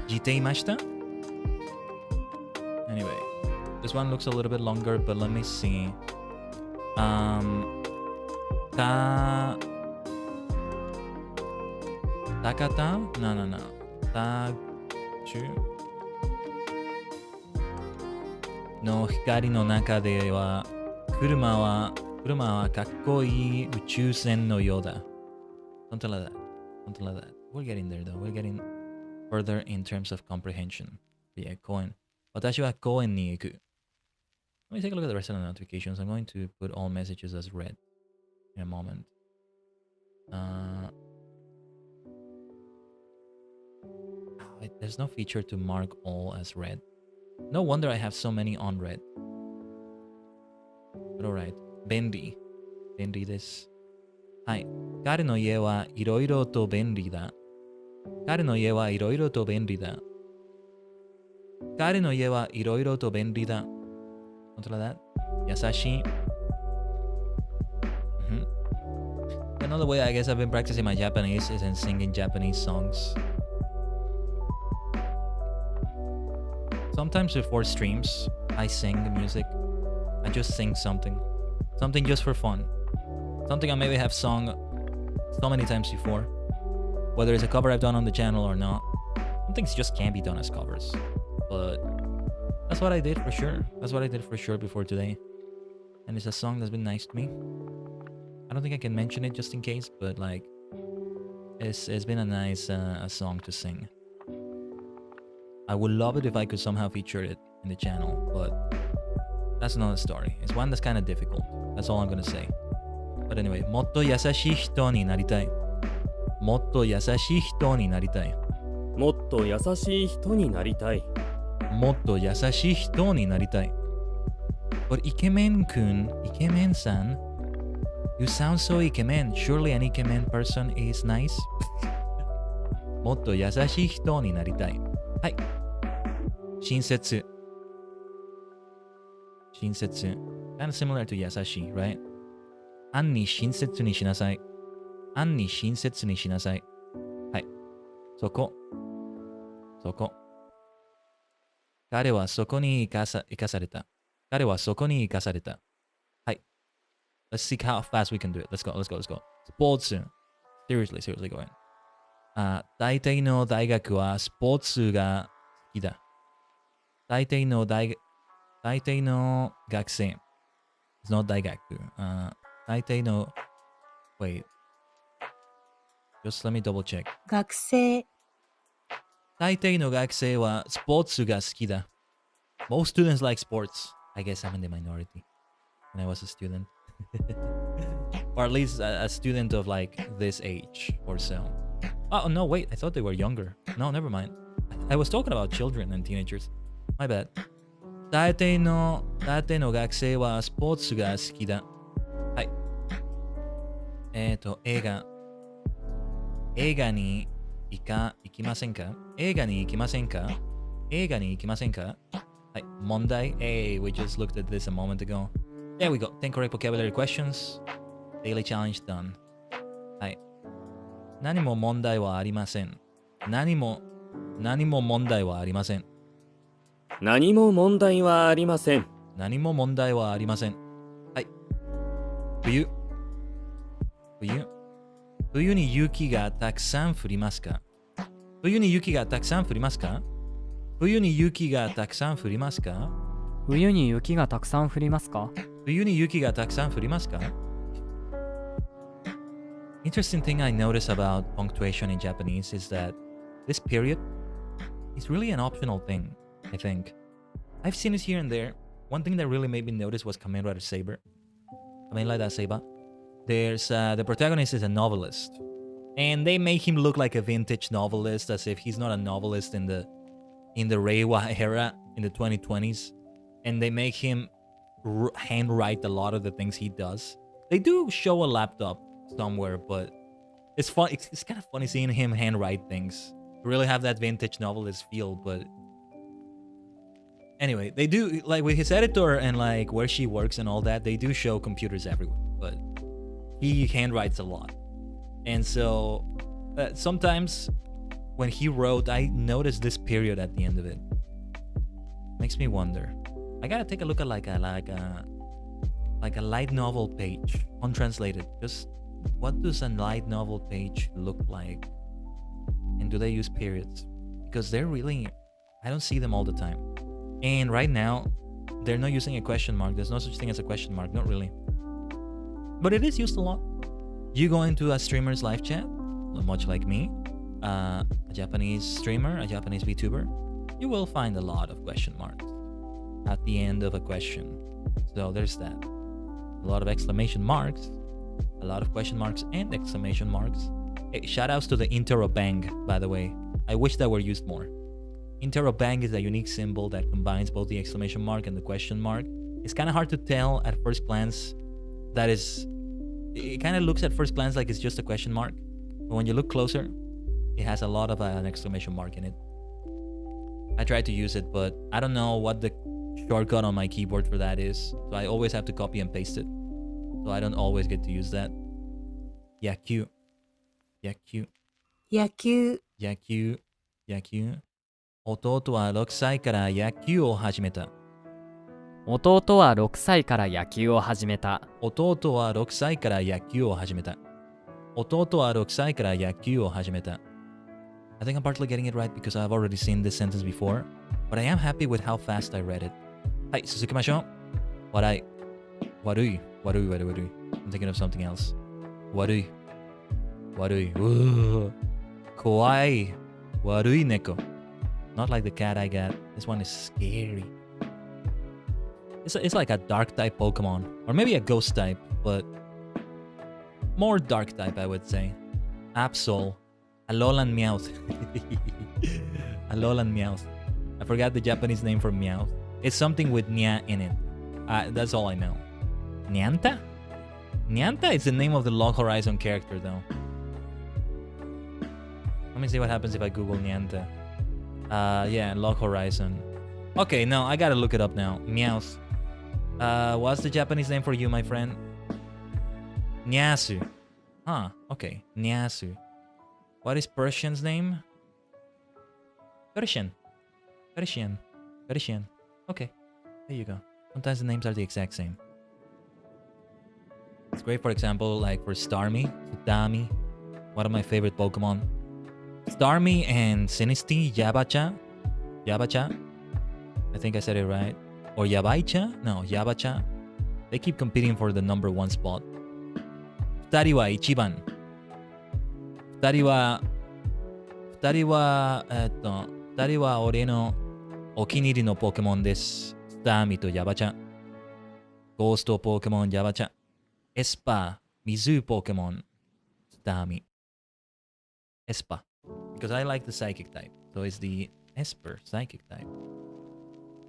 Jiteimashita? Anyway, this one looks a little bit longer, but let me see. Takata? No. Tachu? No hikari no naka de wa kuruma wa 車はかっこいい宇宙船のようだ。Something like that. Something like that. We're getting there though. We're getting further in terms of comprehension. Yeah, 公園。私は公園に行く。Let me take a look at the rest of the notifications. I'm going to put all messages as read in a moment. There's no feature to mark all as read. No wonder I have so many on read. But alright. 便利。便利です。はい。彼の家はいろいろと便利だ。彼の家はいろいろと便利だ。彼の家はいろいろと便利だ。Something like that. 優しい。Another way I guess I've been practicing my Japanese is in singing Japanese songs. Sometimes before streams, I sing the music. I just sing something. Something just for fun. Something I maybe have sung so many times before. Whether it's a cover I've done on the channel or not. Some things just can't be done as covers. But that's what I did for sure. That's what I did for sure before today. And it's a song that's been nice to me. I don't think I can mention it just in case, but like, it's been a nice song to sing. I would love it if I could somehow feature it in the channel, but that's another story. It's one that's kind of difficult. That's all I'm gonna say. But anyway, もっと優しい人になりたい。もっと優しい人になりたい。もっと優しい人になりたい。もっと優しい人になりたい。But イケメンくん、イケメンさん You sound so イケメン Surely an イケメン person is nice? もっと優しい人になりたい。はい。親切。親切。Kind of similar to 優しい、right? アンに親切にしなさい。アンに親切にしなさい。はい。そこ。そこ。彼はそこに生かされた。彼はそこに生かされた。はい。Let's see how fast we can do it. Let's go, let's go, let's go. スポーツ。Seriously going. 大体の大学はスポーツが好きだ。大体の学生。It's not 大学。大体の Wait. Just let me double check. 学生。大体の学生はスポーツが好きだ。Most students like sports. I guess I'm in the minority when I was a student. Or at least a student of like this age or so. Oh, no, wait. I thought they were younger. No, never mind. I was talking about children and teenagers. My bad. 大体の学生はスポーツが好きだ。はい。映画に行きませんか映画に行きませんか映画に行きませんかはい。問題 Hey, we just looked at this a moment ago. There we go. 10 correct vocabulary questions. Daily challenge done. はい。何も問題はありません。何も問題はありません。何も問題はありません。何も問題はありません。はい。冬に雪がたくさん降りますか冬に雪がたくさん降りますか冬に雪がたくさん降りますか冬に雪がたくさん降りますか冬に雪がたくさん降りますか Interesting thing I notice about punctuation in Japanese is that this period is really an optional thing, I think. I've seen it here and there. One thing that really made me notice was Kamen Rider Saber. Kamen Rider Saber. There's the protagonist is a novelist. And they make him look like a vintage novelist as if he's not a novelist in the Reiwa era in the 2020s. And they make him handwrite a lot of the things he does. They do show a laptop somewhere, but it's fun. It's kind of funny seeing him handwrite things. Really have that vintage novelist feel, but anyway, they do like with his editor and like where she works and all that. They do show computers everywhere, but he handwrites a lot, and so sometimes when he wrote, I noticed this period at the end of it. Makes me wonder. I gotta take a look at like a light novel page, untranslated. Just what does a light novel page look like? And do they use periods? Because they're really, I don't see them all the time. And right now, they're not using a question mark. There's no such thing as a question mark. Not really. but it is used a lot. You go into a streamer's live chat, much like me, a Japanese streamer, a Japanese VTuber, you will find a lot of question marks at the end of a question. So there's that. A lot of exclamation marks, a lot of question marks and exclamation marks. Hey, shout outs to the interrobang, by the way. I wish that were used more. Interrobang is a unique symbol that combines both the exclamation mark and the question mark. It's kind of hard to tell at first glance. It kind of looks at first glance like it's just a question mark. But when you look closer, it has a lot of an exclamation mark in it. I tried to use it, but I don't know what the shortcut on my keyboard for that is. So I always have to copy and paste it. So I don't always get to use that. Yaku. Yaku. 野球、野球。野球。弟は6歳から野球を始めた。弟は6歳から野球を始めた。弟は6歳から野球を始めた。弟は6歳から野球を始めた。I think I'm partly getting it right because I've already seen this sentence before, but I am happy with how fast I read it. はい、続きましょう。笑い。悪い。悪い悪い悪い。I'm thinking of something else. 悪い。悪い。怖い。悪い猫。Not like the cat I got. This one is scary. It's like a dark type Pokemon. Or maybe a ghost type, but more dark type, I would say. Absol. Alolan Meowth. Alolan Meowth. I forgot the Japanese name for Meowth. It's something with Nya in it. That's all I know. Nyanta? Nyanta is the name of the Log Horizon character, though. Let me see what happens if I Google Nyanta. Yeah, Log Horizon. Okay, no, I gotta look it up now. Meowth. What's the Japanese name for you, my friend? Nyasu. Huh, okay. Nyasu. What is Persian's name? Persian. Persian. Persian. Okay, there you go. Sometimes the names are the exact same. It's great, for example, like for Starmie, Tsutami, one of my favorite Pokemon. Starmie and Sinistea, Yabacha. Yabacha. I think I said it right. Or Yabaicha? No, Yabacha. They keep competing for the number 1 spot. 2人は1番。2人は俺のお気に入りのポケモンです。スターミとヤバチャ。ゴーストポケモンヤバチャ。エスパー、水ポケモン、スターミ。エスパ。Because I like the psychic type. So it's the Esper psychic type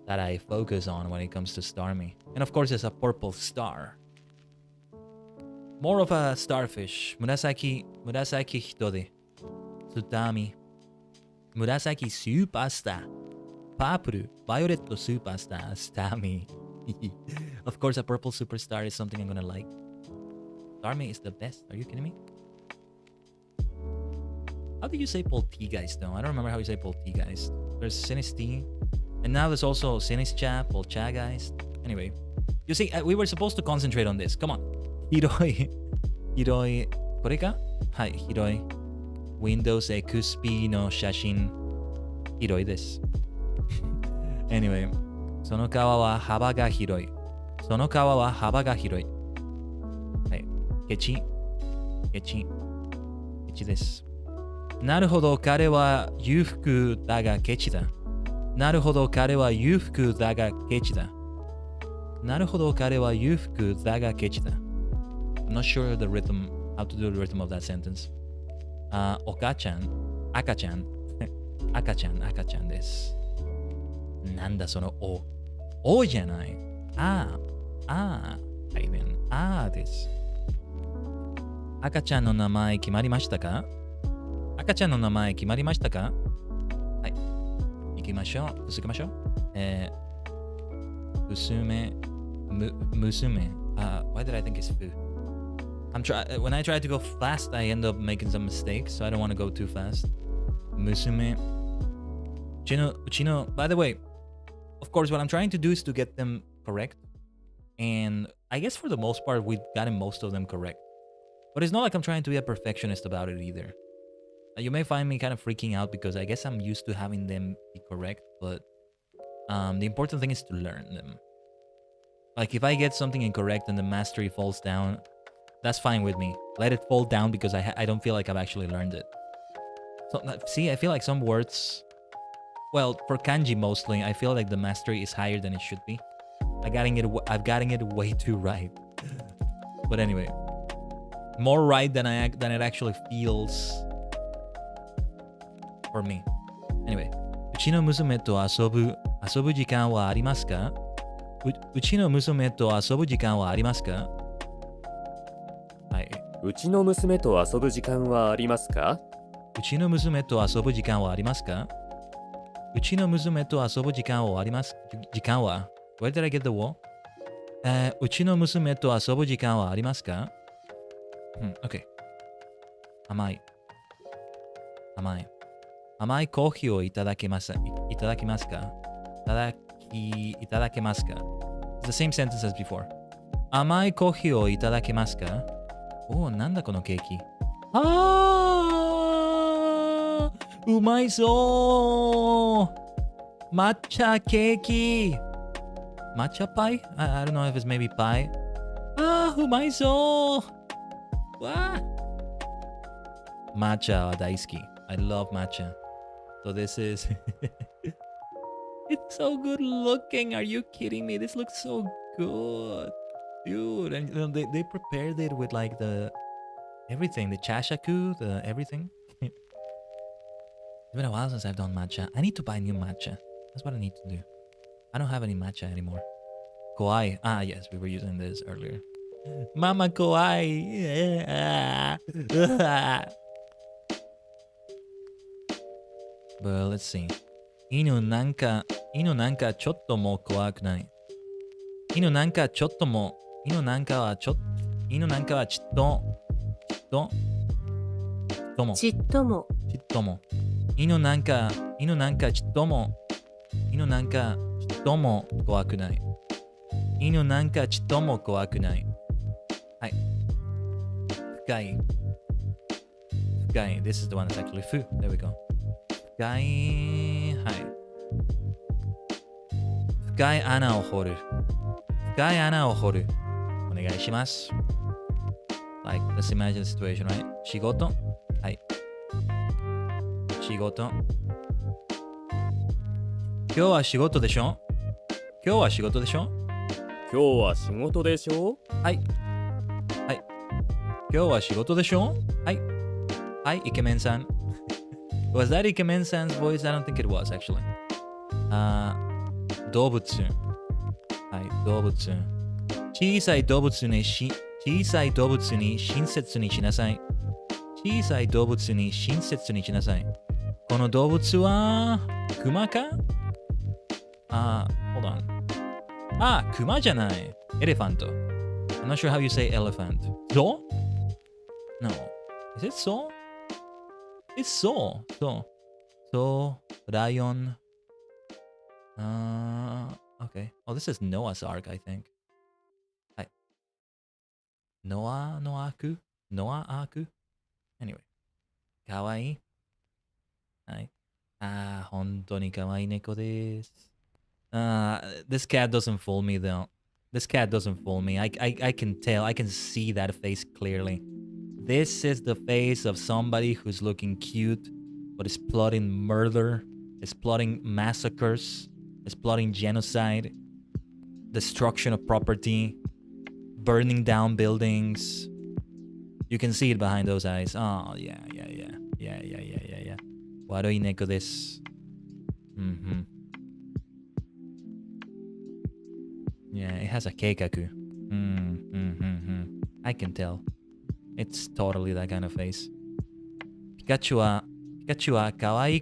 that I focus on when it comes to Starmie. And of course, it's a purple star. More of a starfish. 紫人で。スターミ。紫スーパースター。パープル、バイオレットスーパースター、スターミ。Of course, a purple superstar is something I'm gonna like. Starmie is the best. Are you kidding me? How do you say Poltegeist though? I don't remember how you say Poltegeist. There's Sinistea. And now there's also Sinischa, Polchageist. Anyway. You see, we were supposed to concentrate on this. Come on. Hiroi. Hiroi. これか? はい、広い。Windows XP の写真。広いです。Anyway. その川は幅が広い。その川は幅が広い。はい。ケチ。ケチ。ケチです。なるほど、彼は裕福だがケチだ。なるほど、彼は裕福だがケチだ。なるほど、彼は裕福だがケチだ。I'm not sure the rhythm, how to do the rhythm of that sentence. お母ちゃん、赤ちゃん、赤ちゃん、赤ちゃんです。なんだそのおじゃない。Khaiden。です。赤ちゃんの名前決まりましたか？赤ちゃんの名前決まりましたか？はい。行きましょう。続けましょう。娘。Why did I think it's fu? When I try to go fast, I end up making some mistakes, so I don't want to go too fast. 娘。うちの、by the way, of course, what I'm trying to do is to get them correct. And I guess for the most part, we've gotten most of them correct. But it's not like I'm trying to be a perfectionist about it either. You may find me kind of freaking out because I guess I'm used to having them be correct, but the important thing is to learn them. Like if I get something incorrect and the mastery falls down, That's fine with me. Let it fall down because I don't feel like I've actually learned it. So see, I feel like some words, well, for kanji mostly, I feel like the mastery is higher than it should be. I've gotten it way too right. But anyway, more right than it actually feels for me. Anyway, うちの娘と遊ぶ時間はありますか？うちの娘と遊ぶ時間はありますか？はい。うちの娘と遊ぶ時間はありますか？うちの娘と遊ぶ時間はありますか？うちの娘と遊ぶ時間はあります時間は Where did I get the wall? うちの娘と遊ぶ時間はありますか？OK。甘いコーヒーをいただけますか？いただけますか？ It's the same sentence as before. 甘いコーヒーをいただけますか？なんだこのケーキ。うまいそう抹茶ケーキ抹茶パイ I don't know if it's maybe pie. うまいそうわ抹茶は大好き I love matcha. So this is It's so good looking. Are you kidding me? This looks so good. Dude, and they prepared it with like the everything, the chashaku, the everything. It's been a while since I've done matcha. I need to buy new matcha. That's what I need to do. I don't have any matcha anymore. Kawaii. Yes, we were using this earlier. Mama kawaii. But let's see. 犬なんかちょっとも怖くない。犬なんかはちっとも。犬なんかはちっとも。犬なんかちっとも怖くない。犬なんかちっとも怖くない。はい。深い。This is the one that's actually fu. There we go. 深い。はい。深い穴を掘る。お願いします。Like, let's imagine the situation, right? 仕事。はい。仕事。今日は仕事でしょ？今日は仕事でしょ？はい。今日は仕事でしょ？はい。はい、イケメンさん。Was that イケメンさん's voice? I don't think it was, actually. 動物。はい、動物。小さい動物に親切にしなさい。小さい動物に親切にしなさい。この動物はクマか？hold on. クマじゃない。エレファント。I'm not sure how you say elephant. So? No. Is it so? It's so. So, ライオン。Okay. Oh, this is Noah's Ark, I think. はい。Noah Ark? Anyway. かわいい。はい。本当にかわいい猫です。This cat doesn't fool me though. This cat doesn't fool me. I can tell. I can see that face clearly. This is the face of somebody who's looking cute, but is plotting murder, is plotting massacres, is plotting genocide, destruction of property, burning down buildings. You can see it behind those eyes. Oh, yeah. 悪い猫です。Yeah, it has a 計画。I can tell. It's totally that kind of face. ピカチュウは可愛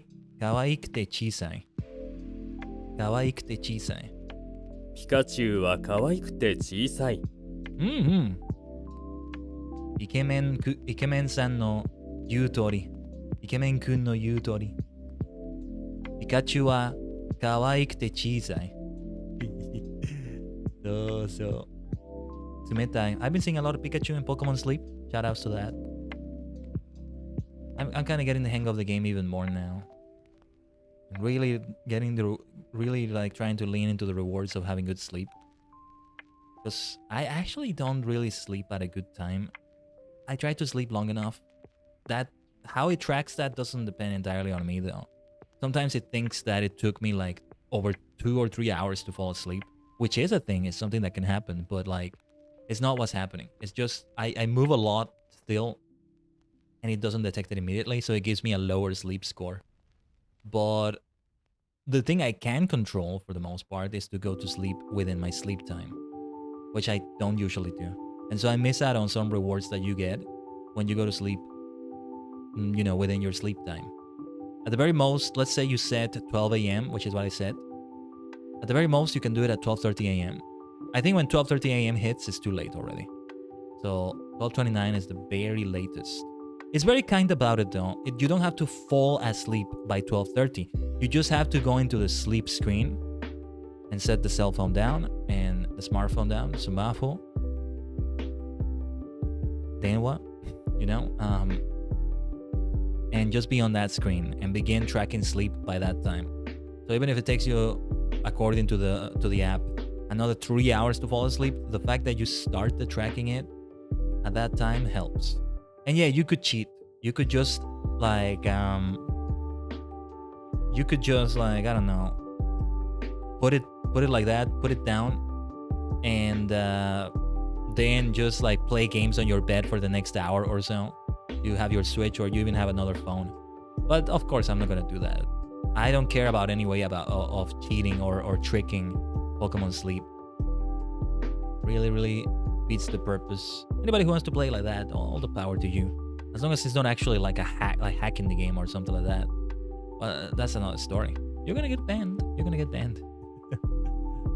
くて小さい。イケメンさんの言う通り。イケメンくんの言う通り。ピカチュウは可愛くて小さい。そう。冷たい。I've been seeing a lot of Pikachu in Pokemon Sleep. Shoutouts to that. I'm kind of getting the hang of the game even more now. Really like trying to lean into the rewards of having good sleep. Because I actually don't really sleep at a good time. I try to sleep long enough. That how it tracks that doesn't depend entirely on me though. Sometimes it thinks that it took me like over 2 or 3 hours to fall asleep, which is a thing. It's something that can happen, but like it's not what's happening. It's just I move a lot still, and it doesn't detect it immediately, so it gives me a lower sleep score. But the thing I can control for the most part is to go to sleep within my sleep time, which I don't usually do. And so I miss out on some rewards that you get when you go to sleep, you know, within your sleep time. At the very most, let's say you set 12 a.m., which is what I said. At the very most, you can do it at 12:30 a.m. I think when 12:30 a.m. hits, it's too late already. So 12:29 is the very latest. It's very kind about it though. You don't have to fall asleep by 12:30. You just have to go into the sleep screen and set the cell phone down and the smartphone down, smartphone. Then what? You know? And just be on that screen and begin tracking sleep by that time. So even if it takes you, according to the app, another 3 hours to fall asleep, the fact that you started tracking it at that time helps. And yeah, you could cheat. You could just like I don't know, put it like that, put it down, and then just like play games on your bed for the next hour or so. You have your Switch, or you even have another phone. But of course, I'm not gonna do that. I don't care about any way of cheating or tricking Pokemon Sleep. Really beats the purpose. Anybody who wants to play like that, all the power to you. As long as it's not actually like a hack, like hacking the game or something like that. But that's another story. You're gonna get banned. You're gonna get banned.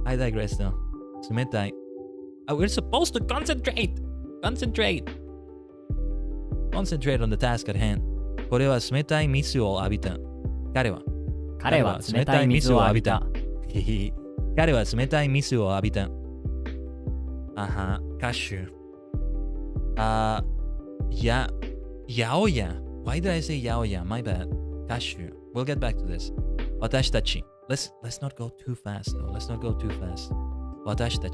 I digress though. Sumetai. Oh, we're supposed to concentrate. Concentrate on the task at hand. これは冷たい水を浴びた。彼は冷たい水を浴びた。彼は冷たい水を浴びた。歌手。Yaoya. Why did I say yaoya? My bad. 歌手。We'll get back to this. 私たち。Let's not go too fast though. Let's not go too fast. 私た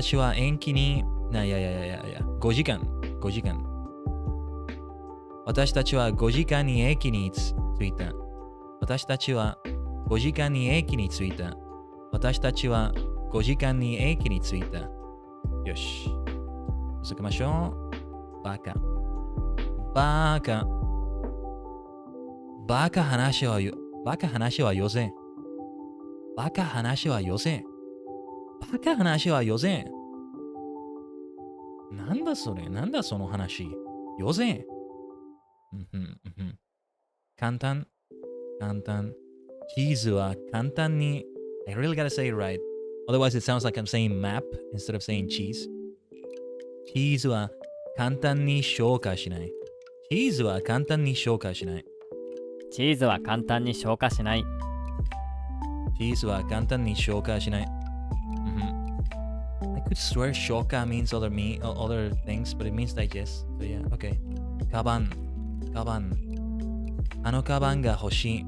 ちは延期に、5時間。私たちは5時間に駅に着いた。私たちは5時間に駅に着いた。私たちは5時間に駅に着いた。よし。続けましょう。バカ話はよせ。バカ話はよせ。なんだそれ？なんだその話？よせ。簡単。チーズは簡単に。I really gotta say it right. Otherwise it sounds like I'm saying map instead of saying cheese. チーズは簡単に消化しない。チーズは簡単に消化しない。チーズは簡単に消化しない。チーズは簡単に消化しない。I could swear shoka means other things, but it means digest. So yeah, okay. カバン。あのカバンが欲しい。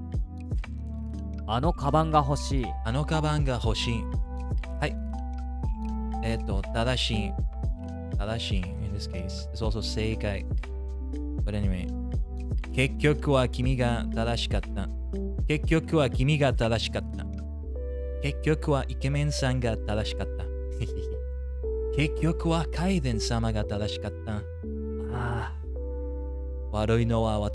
あのカバンが欲しい。あのカバンが欲しい。はい。正しい。in this case. It's also 正解。But anyway. 結局は君が正しかった。結局は君が正しかった。結局はイケメンさんが正しかった。結局はカイデン様が正しかった。悪いのはこ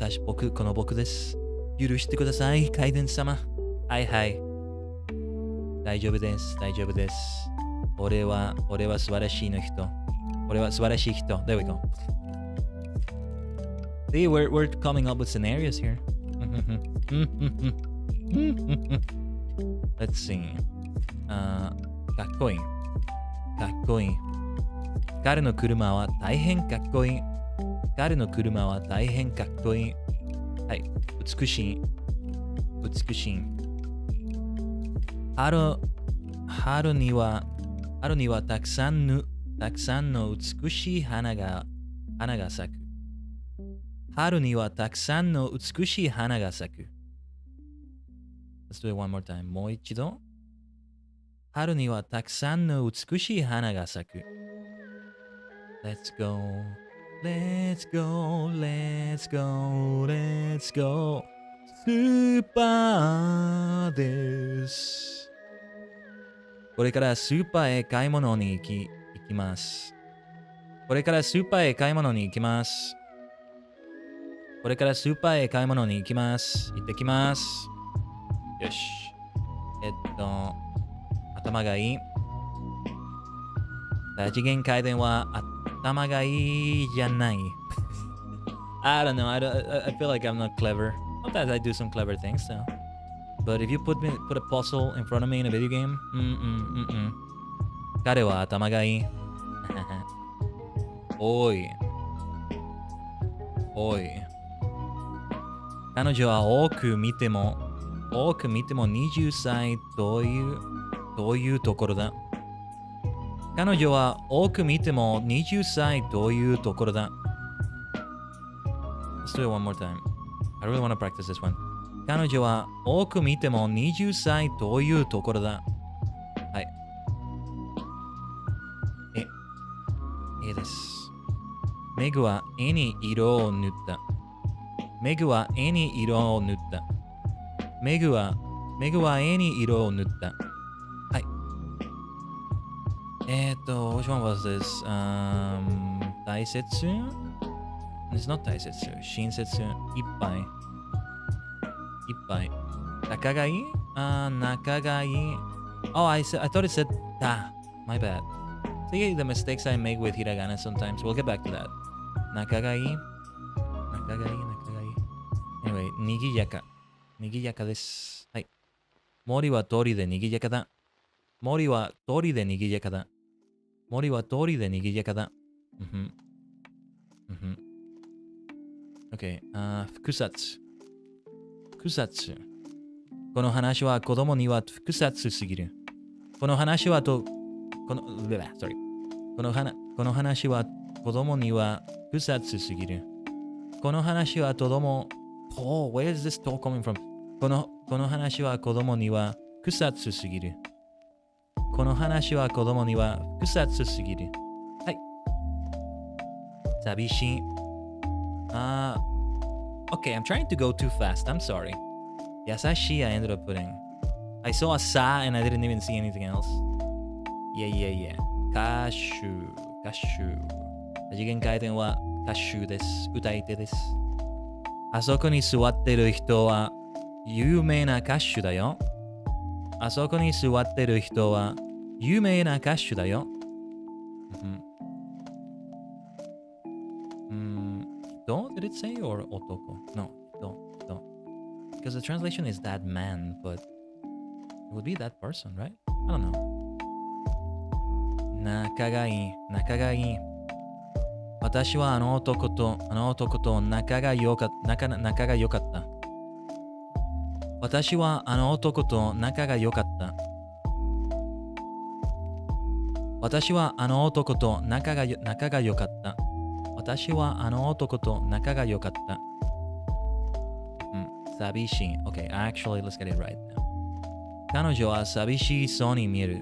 の僕です。許してください、カイデン様。はい。大丈夫です。俺は素晴らしいの人。俺は素晴らしい人。There we go. See, we're coming up with scenarios here. Let's see. かっこいい。彼の車は大変かっこいい。はい。美しい。春にはたくさんの美しい花が咲く。春にはたくさんの美しい花が咲く。Let's do it one more time. もう一度。春にはたくさんの美しい花が咲く。Let's go. Let's go. Let's go. Let's go. スーパーです。これからスーパーへ買い物に行きます。これからスーパーへ買い物に行きます。これからスーパーへ買い物に行きます。行ってきます。よし。頭がいい。多次元回転は頭がいいじゃない。I don't know. I feel like I'm not clever. Sometimes I do some clever things, so. But if you put a puzzle in front of me in a video game, 彼は頭がいい。おい。おい。彼女は多く見ても20歳というところだ。彼女は多く見ても20歳というところだ。Let's do it one more time. I really want to practice this one. 彼女は多く見ても20歳というところだ。はい。いいです。メグは絵に色を塗った。メグは絵に色を塗った。メグは絵に色を塗った。はい。which one was this? 大切 It's not 大切。親切。いっぱい。いっぱい。仲がいい仲がいい。Oh, I thought it said da. My bad. See the mistakes I make with hiragana sometimes. We'll get back to that. 仲がいい仲がいい仲がいい。Anyway, にぎやか。にぎやかです。はい。森は通りでにぎやかだ。森は通りでにぎやかだ。森は通りでにぎやかだ。OK、複雑。複雑。この話は子供には複雑すぎる。この話はこの話は子供には複雑すぎる。この話は子供Oh, where is this talk coming from? この話は子供には複雑すぎる。この話は子供には複雑すぎる。はい。寂しい。Okay, I'm trying to go too fast. I'm sorry. 優しい I ended up putting. I saw a sa and I didn't even see anything else. Yeah. 歌手。多次元回転は歌手です。歌い手です。あそこに座ってる人は有名な歌手だよ。あそこに座ってる人は有名な歌手だよ。人 did it say or 男 No, 人 Because the translation is that man, but it would be that person, right? I don't know. 仲がいい。私はあの男と仲が良かった。私はあの男と仲が良かった。私はあの男と仲が良かった。私はあの男と仲が良かった。寂しい。Okay, actually, let's get it right now. 彼女は寂しそうに見える。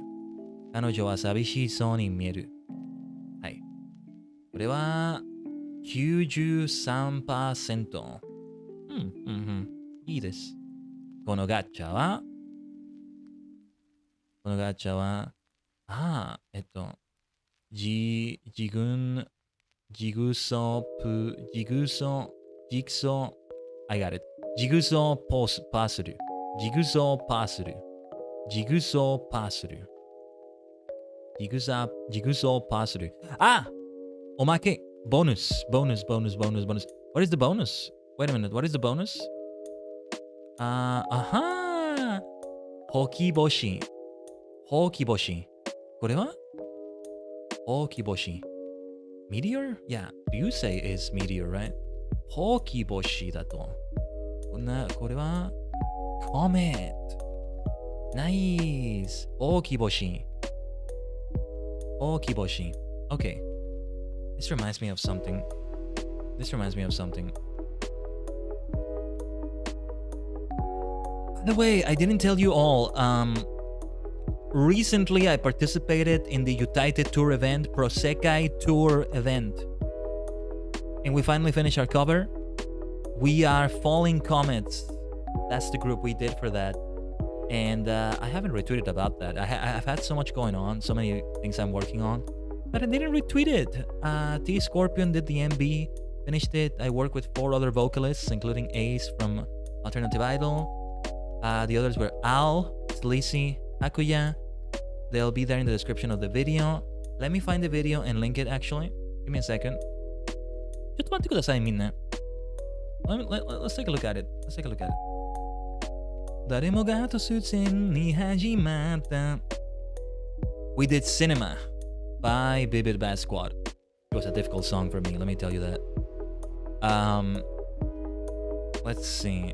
彼女は寂しそうに見える。はい。これは 93%。いいです。このガチャはジグソー I got it。ジグソーパースル。ジグソーパースル。おまけ。ボーナス。What is the bonus? Wait a minute, what is the bonus? ほき星。これはほき星。Meteor? Yeah, you say is meteor, right? ほき星だと。これはcomet。Nice. ほき星。Okay. This reminds me of something. By the way, I didn't tell you all. recently I participated in the Utaite Tour event, Prosekai Tour event. And we finally finished our cover. We are Falling Comets. That's the group we did for that. And I haven't retweeted about that. I've had so much going on, so many things I'm working on, but I didn't retweet it. T Scorpion did the MB, finished it. I worked with 4 other vocalists, including Ace from Alternative Idol. The others were Al, Sleazy, Akuya. They'll be there in the description of the video. Let me find the video and link it actually. Give me a second. ちょっと待ってください、みんな。Let's take a look at it. Let's take a look at it. 誰もが突然に始まった。We did Cinema by Vivid Bad Squad. It was a difficult song for me, let me tell you that. Let's see.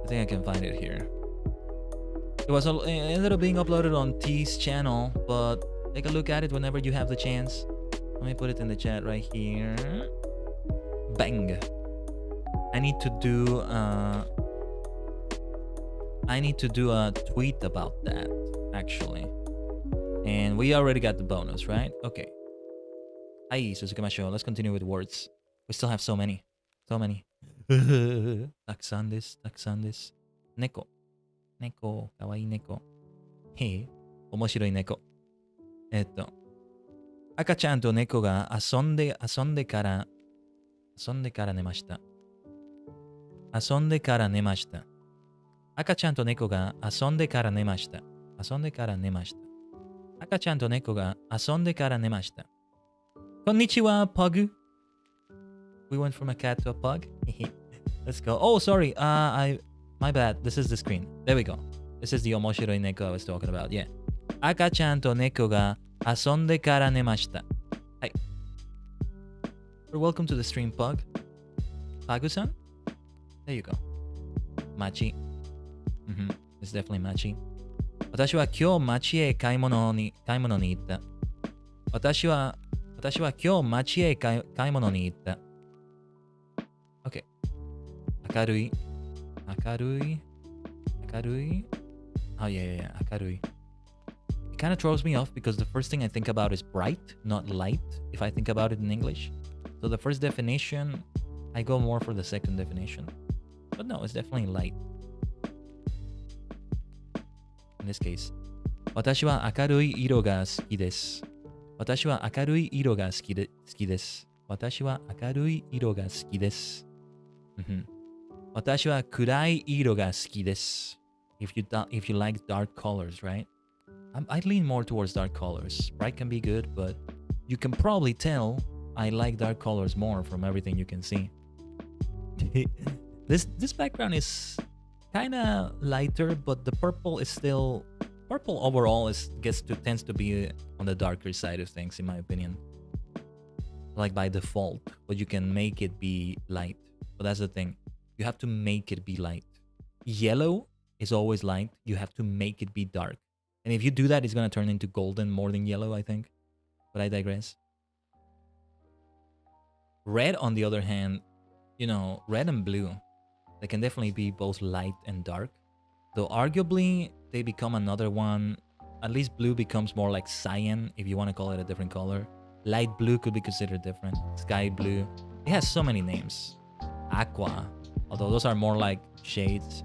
I think I can find it here. It ended up being uploaded on T's channel, but take a look at it whenever you have the chance. Let me put it in the chat right here. Bang. I need to do a tweet about that, actually. And we already got the bonus, right? Okay. Hi, Suzuki-masho. Let's continue with words. We still have so many. So many. たくさんです。たくさんです。猫。猫。かわいい猫。へえ。面白い猫。赤ちゃんと猫が遊んでから寝ました。遊んでから寝ました。赤ちゃんと猫が遊んでから寝ました。遊んでから寝ました。赤ちゃんと猫が遊んでから寝ました。こんにちは、pug. We went from a cat to a pug. Let's go. Oh, sorry. My bad. This is the screen. There we go. This is the omoshiroi neko I was talking about. Yeah. 赤ちゃんと猫が遊んでから寝ました。はい。Welcome to the stream, Pug. Pagu-san? There you go. Machi. It's definitely Machi. 私は今日街へ買い物に行った。私は今日街へ買い物に行った。Okay. 明るい。Oh, yeah. 明るい。It kind of throws me off because the first thing I think about is bright, not light, if I think about it in English. So the first definition, I go more for the second definition. But no, it's definitely light. In this case. 私は明るい色が好きです。私は明るい色が好きです。私は明るい色が好きです。私は暗い色が好きです。If you like dark colors, right? I'd lean more towards dark colors. Bright can be good, but you can probably tell I like dark colors more from everything you can see. This background is kind of lighter, but the purple is still... Purple overall tends to be on the darker side of things, in my opinion. Like by default, but you can make it be light. But that's the thing. You have to make it be light. Yellow is always light. You have to make it be dark. And if you do that, it's going to turn into golden more than yellow, I think. But I digress. Red, on the other hand, red and blue, they can definitely be both light and dark. Though arguably, they become another one. At least blue becomes more like cyan, if you want to call it a different color. Light blue could be considered different. Sky blue. It has so many names. Aqua. Although those are more like shades.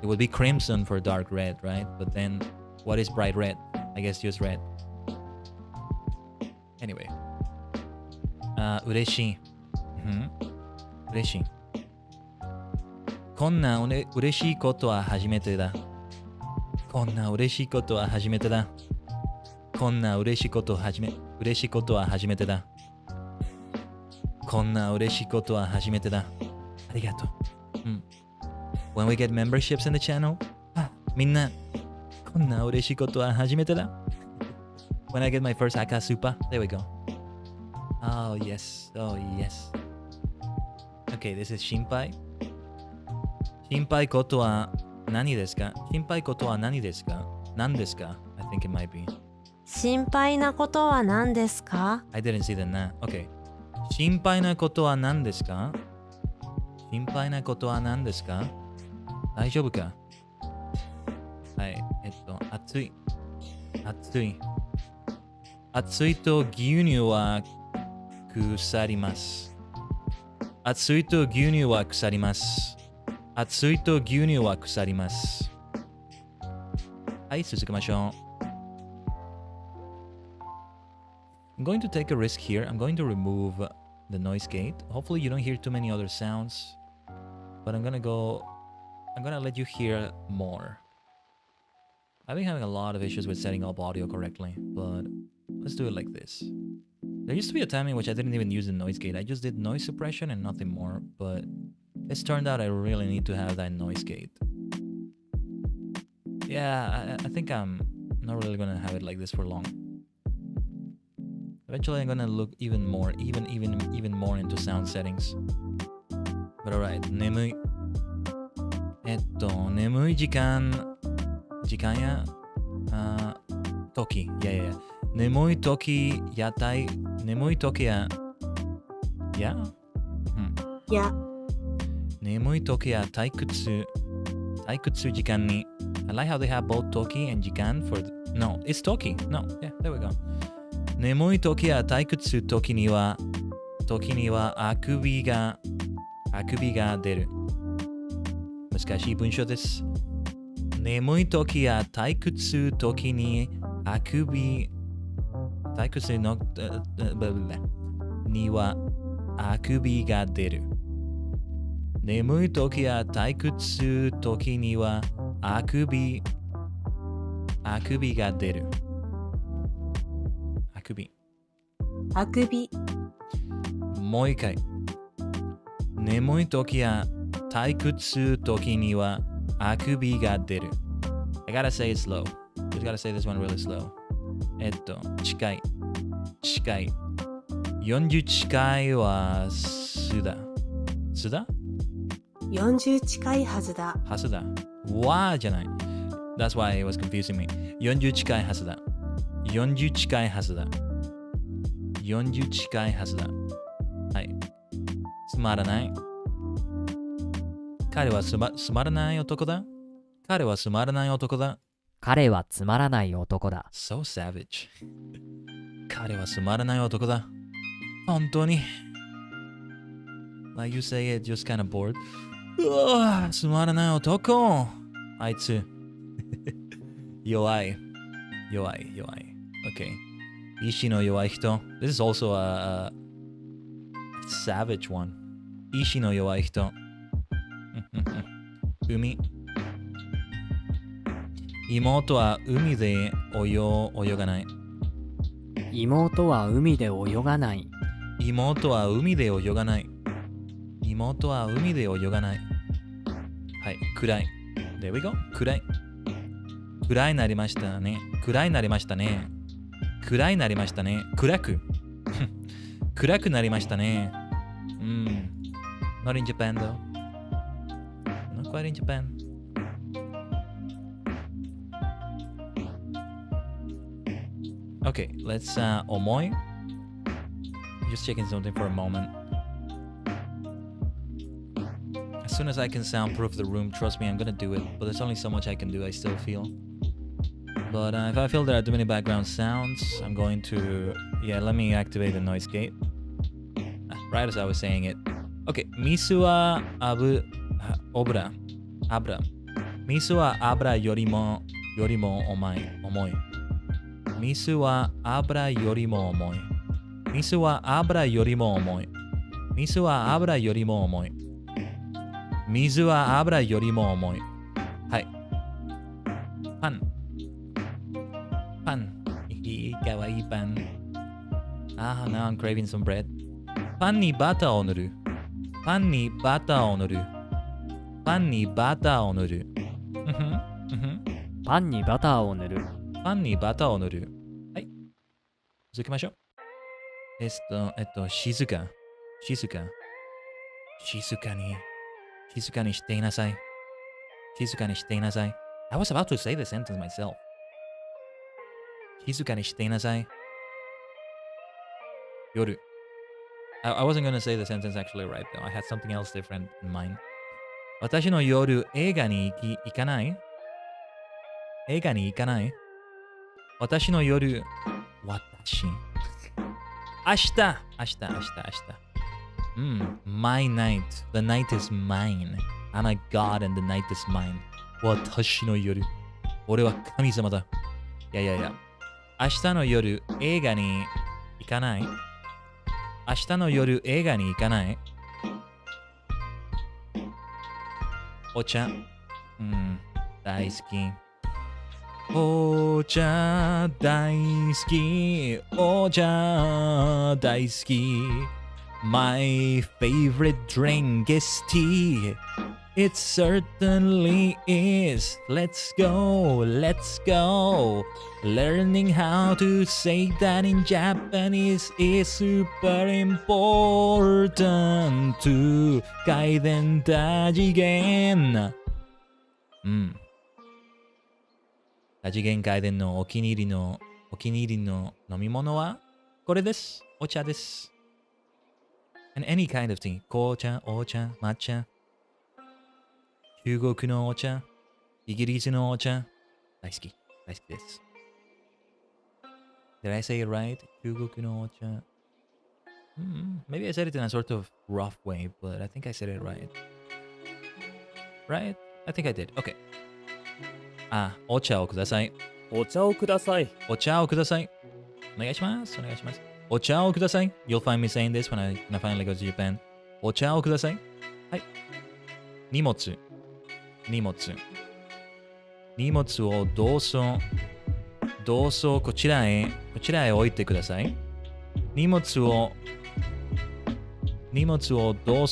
It would be crimson for dark red, right? But then, what is bright red? I guess just red. Anyway. 嬉しい。嬉しい。こんな嬉しいことは初めてだ。こんな嬉しいことは初めてだ。こんな嬉しいことは初めてだ。こんな嬉しいことは初めてだ。ありがとう。When we get memberships in the channel, みんな、こんな嬉しいことは初めてだ。When I get my first Akasupa, there we go. Oh yes, oh yes. Okay, this is 心配。心配ことは何ですか？心配ことは何ですか？何ですか？ I think it might be. 心配なことは何ですか？ I didn't see the na. Okay. 心配なことは何ですか？心配なことは何ですか？大丈夫か？はい。暑い。暑いと牛乳は腐ります。暑いと牛乳は腐ります。暑いと牛乳は腐ります。はい、続けましょう。I'm going to take a risk here. I'm going to remove the noise gate. Hopefully you don't hear too many other sounds. But I'm gonna let you hear more. I've been having a lot of issues with setting up audio correctly, but let's do it like this. There used to be a time in which I didn't even use the noise gate. I just did noise suppression and nothing more, but it's turned out I really need to have that noise gate. Yeah, I think I'm not really gonna have it like this for long. Eventually I'm gonna look even more into sound settings. But alright, 眠い。眠い時間や、時。眠い時や眠い時や、眠い時や退屈時間に。I like how they have both toki and 時間 for no, it's toki. No, yeah, there we go. 眠い時や退屈時にはあくびが出る。難しい文章です。眠い時や退屈時に退屈のにはあくびが出る。眠い時や退屈時にはあくびが出る。あくび。もう一回。眠い時や退屈時にはあくびが出る。I gotta say it slow. Just gotta say this one really slow. 近い。40近いはすだ。40近いはずだ。わーじゃない。That's why it was confusing me. 40近いはずだ。はい。つまらない。彼はつまらない男だ。彼はつまらない男だ。So savage. 彼はつまらない男だ。本当に。Like you say it just kind of bored. つまらない男。あいつ。弱い。Okay. 意志の弱い人。This is also a savage one. 意志の弱い人。海。妹は海で泳がない。妹は海で泳がない。はい、暗い。There we go. 暗いなりましたね。暗くなりましたね。Not in Japan though. Not quite in Japan. Okay, let's 重い. Just checking something for a moment. As soon as I can soundproof the room, trust me, I'm gonna do it. But there's only so much I can do, I still feel. But if I feel there are too many background sounds, I'm going to... Yeah, let me activate the noise gate. Right as I was saying it. Okay, 水は油。水は油よりも重い。水は油よりも重い。はい。パン。かわいいパン。now I'm craving some bread. パンにバターを塗る。パンにバターを塗る。パンにバターを塗る。はい。続きましょう。静かにしていなさい。I was about to say the sentence myself. 静かにしていなさい。夜。I wasn't going to say the sentence actually right though. I had something else different in mind. 私の夜映画に行かない映画に行かない？私の夜、私。明日。My night. The night is mine. I'm a god and the night is mine. 私の夜。俺は神様だ。いや。明日の夜、映画に行かない？明日の夜、映画に行かない？お茶。大好き。お茶大好き。お茶大好き。My favorite drink is tea. It certainly is. Let's go. Learning how to say that in Japanese is super important to Khaiden 多次元。多次元Khaidenのお気に入りの飲み物はこれです。お茶です。And any kind of tea. 紅茶、お茶、抹茶。中国のお茶、イギリスのお茶、大好きです。Did I say it right? 中国のお茶。Maybe I said it in a sort of rough way, but I think I said it right. Right? I think I did. Okay. お茶をください。お茶をください。お茶をください。お願いします。お茶をください。You'll find me saying this when I finally go to Japan. お茶をください。はい。荷物をどうぞこちらへ置いてください。荷物をどう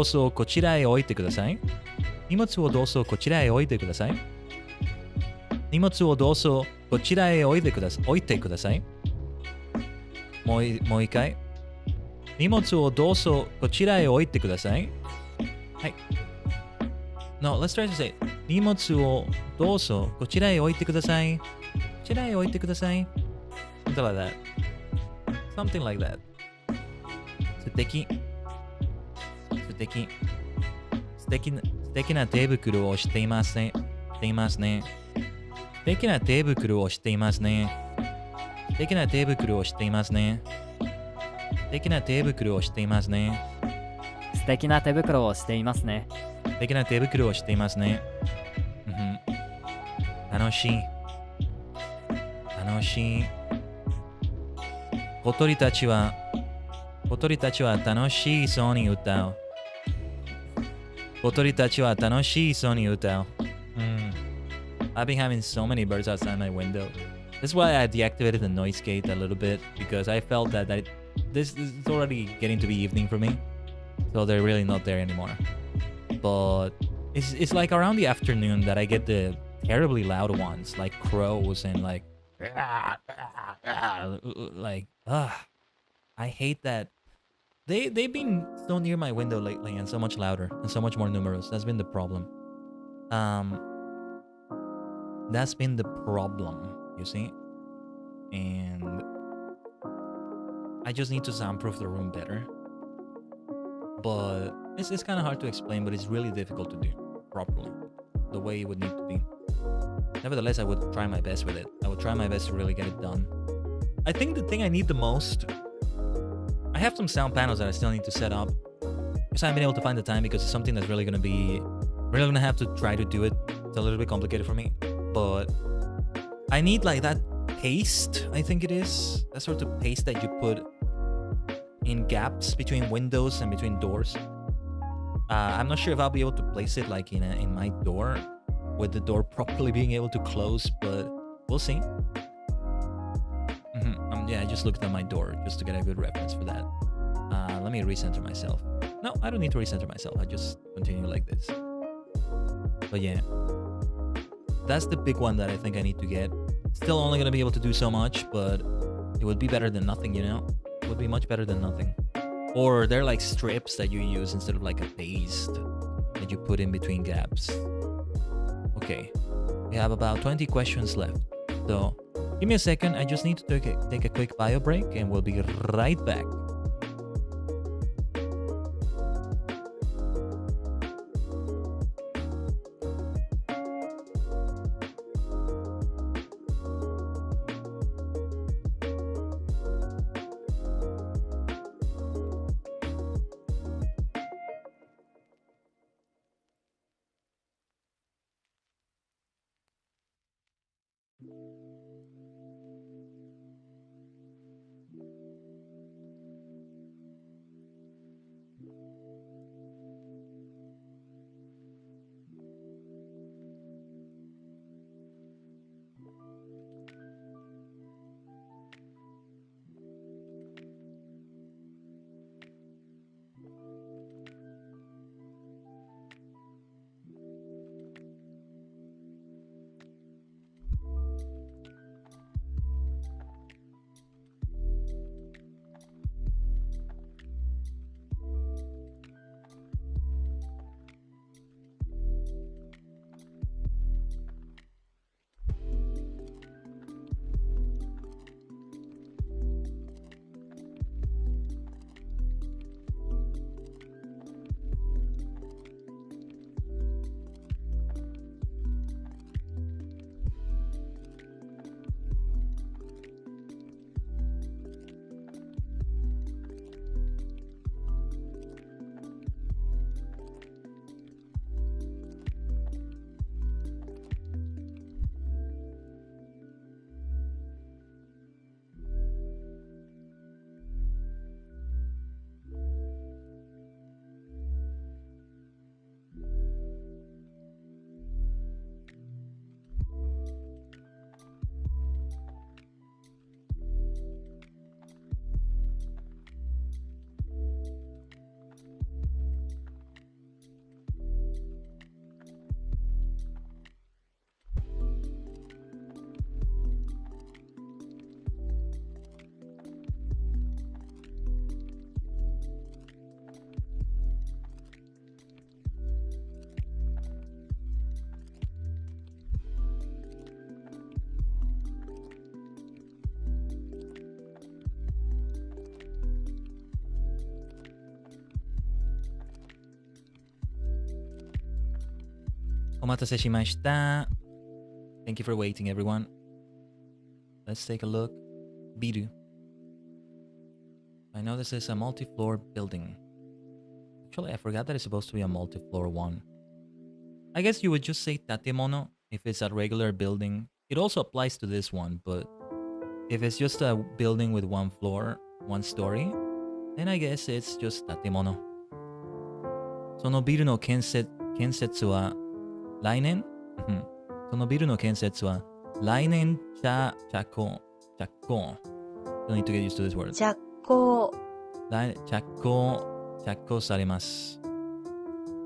ぞこちらへ置いてください。荷物をどうぞこちらへ置いてください。荷物をどうぞこちらへ置いてください。もう一回。荷物をどうぞこちらへ置いてください。はい。No, let's try to say it. 荷物をどうぞこちらへ置いてください。こちらへ置いてください。Something like that. 素敵な手袋をしていますね。素敵な手袋をしていますね。素敵な手袋をしていますね。素敵な手袋をしていますね。素敵な手袋をしていますね。素敵な手袋をしていますね。楽しい。小鳥たちは楽しそうに歌う。I've been having so many birds outside my window. That's why I deactivated the noise gate a little bit, because I felt that this is already getting to be evening for me. So they're really not there anymore. But it's like around the afternoon that I get the terribly loud ones, like crows and like I hate that. They've been so near my window lately and so much louder and so much more numerous. That's been the problem. That's been the problem, you see? And I just need to soundproof the room better. But it's kind of hard to explain, but it's really difficult to do properly, the way it would need to be. Nevertheless, I would try my best with it. I would try my best to really get it done. I think the thing I need the most, I have some sound panels that I still need to set up, because I haven't been able to find the time, because it's something that's really going to have to try to do it. It's a little bit complicated for me, but I need like that paste, I think it is, that sort of paste that you put in gaps between windows and between doors. I'm not sure if I'll be able to place it like in my door, with the door properly being able to close, but we'll see. Yeah, I just looked at my door just to get a good reference for that. Let me recenter myself. No, I don't need to recenter myself. I just continue like this. But yeah, that's the big one that I think I need to get. Still only gonna be able to do so much, but it would be better than nothing, you know? It would be much better than nothing. Or they're like strips that you use instead of like a paste that you put in between gaps. Okay, we have about 20 questions left. So give me a second, I just need to take a quick bio break and we'll be right back. お待たせしました。Thank you for waiting, everyone. Let's take a look. ビル。I know this is a multi-floor building. Actually, I forgot that it's supposed to be a multi-floor one. I guess you would just say tatemono if it's a regular building. It also applies to this one, but if it's just a building with one floor, one story, then I guess it's just tatemono. そのビルの建設は来年そのビルの建設は来年着工 Don't need to get used to this word. 着工、着工されます。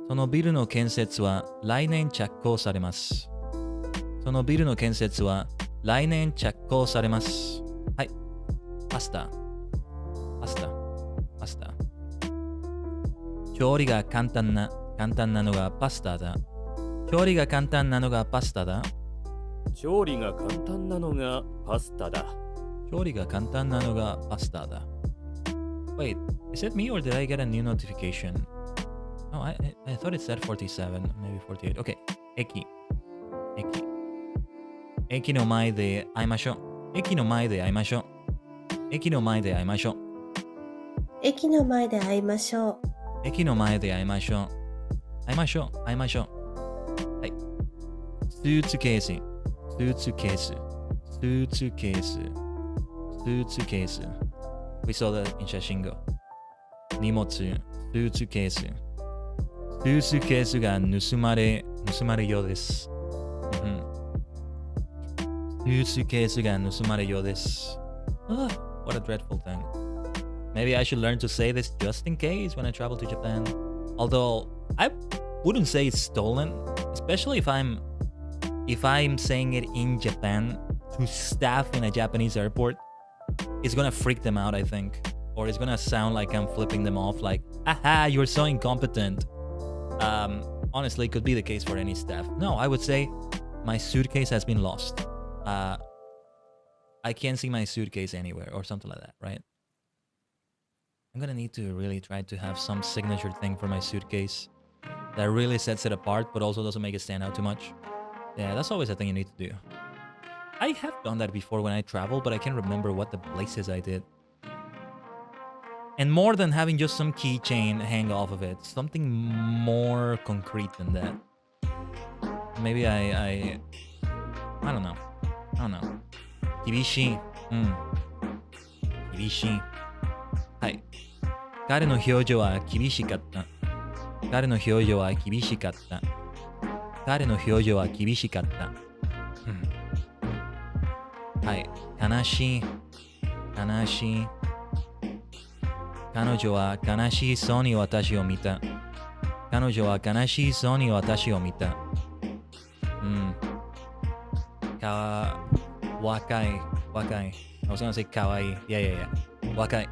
そのビルの建設は来年着工されます。そのビルの建設は来年着工されます。はい。パスタ。調理が簡単なのがパスタだ。調理が簡単なのがパスタだ。調理が簡単なのがパスタだ。調理が簡単なのがパスタだ。Wait, is it me or did I get a new notification? Oh, I thought it said 47, maybe 48. Okay, 駅の前で会いましょう。駅の前で会いましょう。駅の前で会いましょう。駅の前で会いましょう。駅の前で会いましょう。会いましょう。はい。スーツケース。We saw that in 写真が。荷物、スーツケース。スーツケースが盗まれようです。スーツケースが盗まれようです。What a dreadful thing. Maybe I should learn to say this just in case when I travel to Japan. Although I wouldn't say it's stolen, especially if I'm saying it in Japan to staff in a Japanese airport. It's gonna freak them out, I think. Or it's gonna sound like I'm flipping them off, like, aha, you're so incompetent. Honestly, it could be the case for any staff. No, I would say my suitcase has been lost. I can't see my suitcase anywhere or something like that, right? I'm gonna need to really try to have some signature thing for my suitcase that really sets it apart, but also doesn't make it stand out too much. Yeah, that's always a thing you need to do. I have done that before when I travel, but I can't remember what the places I did. And more than having just some keychain hang off of it, something more concrete than that. Maybe I don't know. 厳しい。厳しい。はい。彼の表情は厳しかった。彼の表情は厳しかった。彼の表情は厳しかった。はい。悲しい。悲しい。彼女は悲しそうに私を見た。彼女は悲しそうに私を見た。若い。I was gonna say かわいい。Yeah. 若い。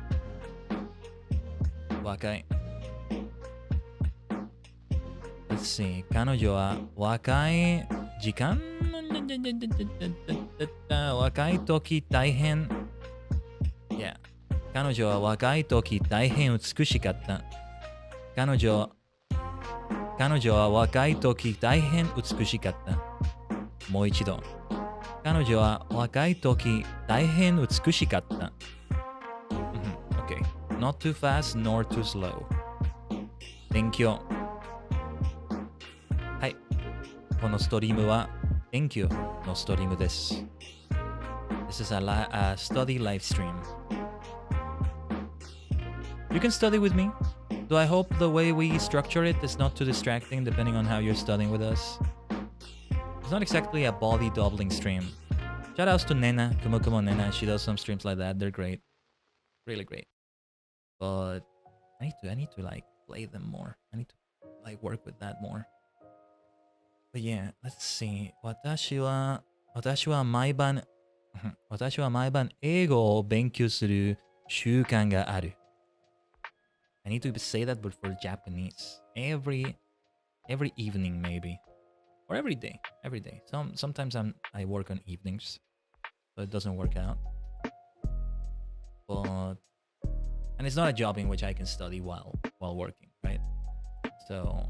Let's see. 彼女は若い時間若い時大変。Yeah. 彼女は若い時大変美しかった。彼女は若い時大変美しかった。もう一度。彼女は若い時大変美しかった。Okay. Not too fast nor too slow. Thank you. はい。このストリームは Thank you のストリームです。This is a study live stream. You can study with me. Do I hope the way we structure it is not too distracting depending on how you're studying with us? It's not exactly a body doubling stream. Shoutouts to Nena, Kumo Nena. She does some streams like that. They're great. Really great. But I need to like play them more. I need to like work with that more. But yeah, let's see. 私は毎晩英語を勉強する習慣がある。I need to say that, but for Japanese. Every evening, maybe, or every day. Sometimes I work on evenings, so it doesn't work out. And it's not a job in which I can study while working, right? So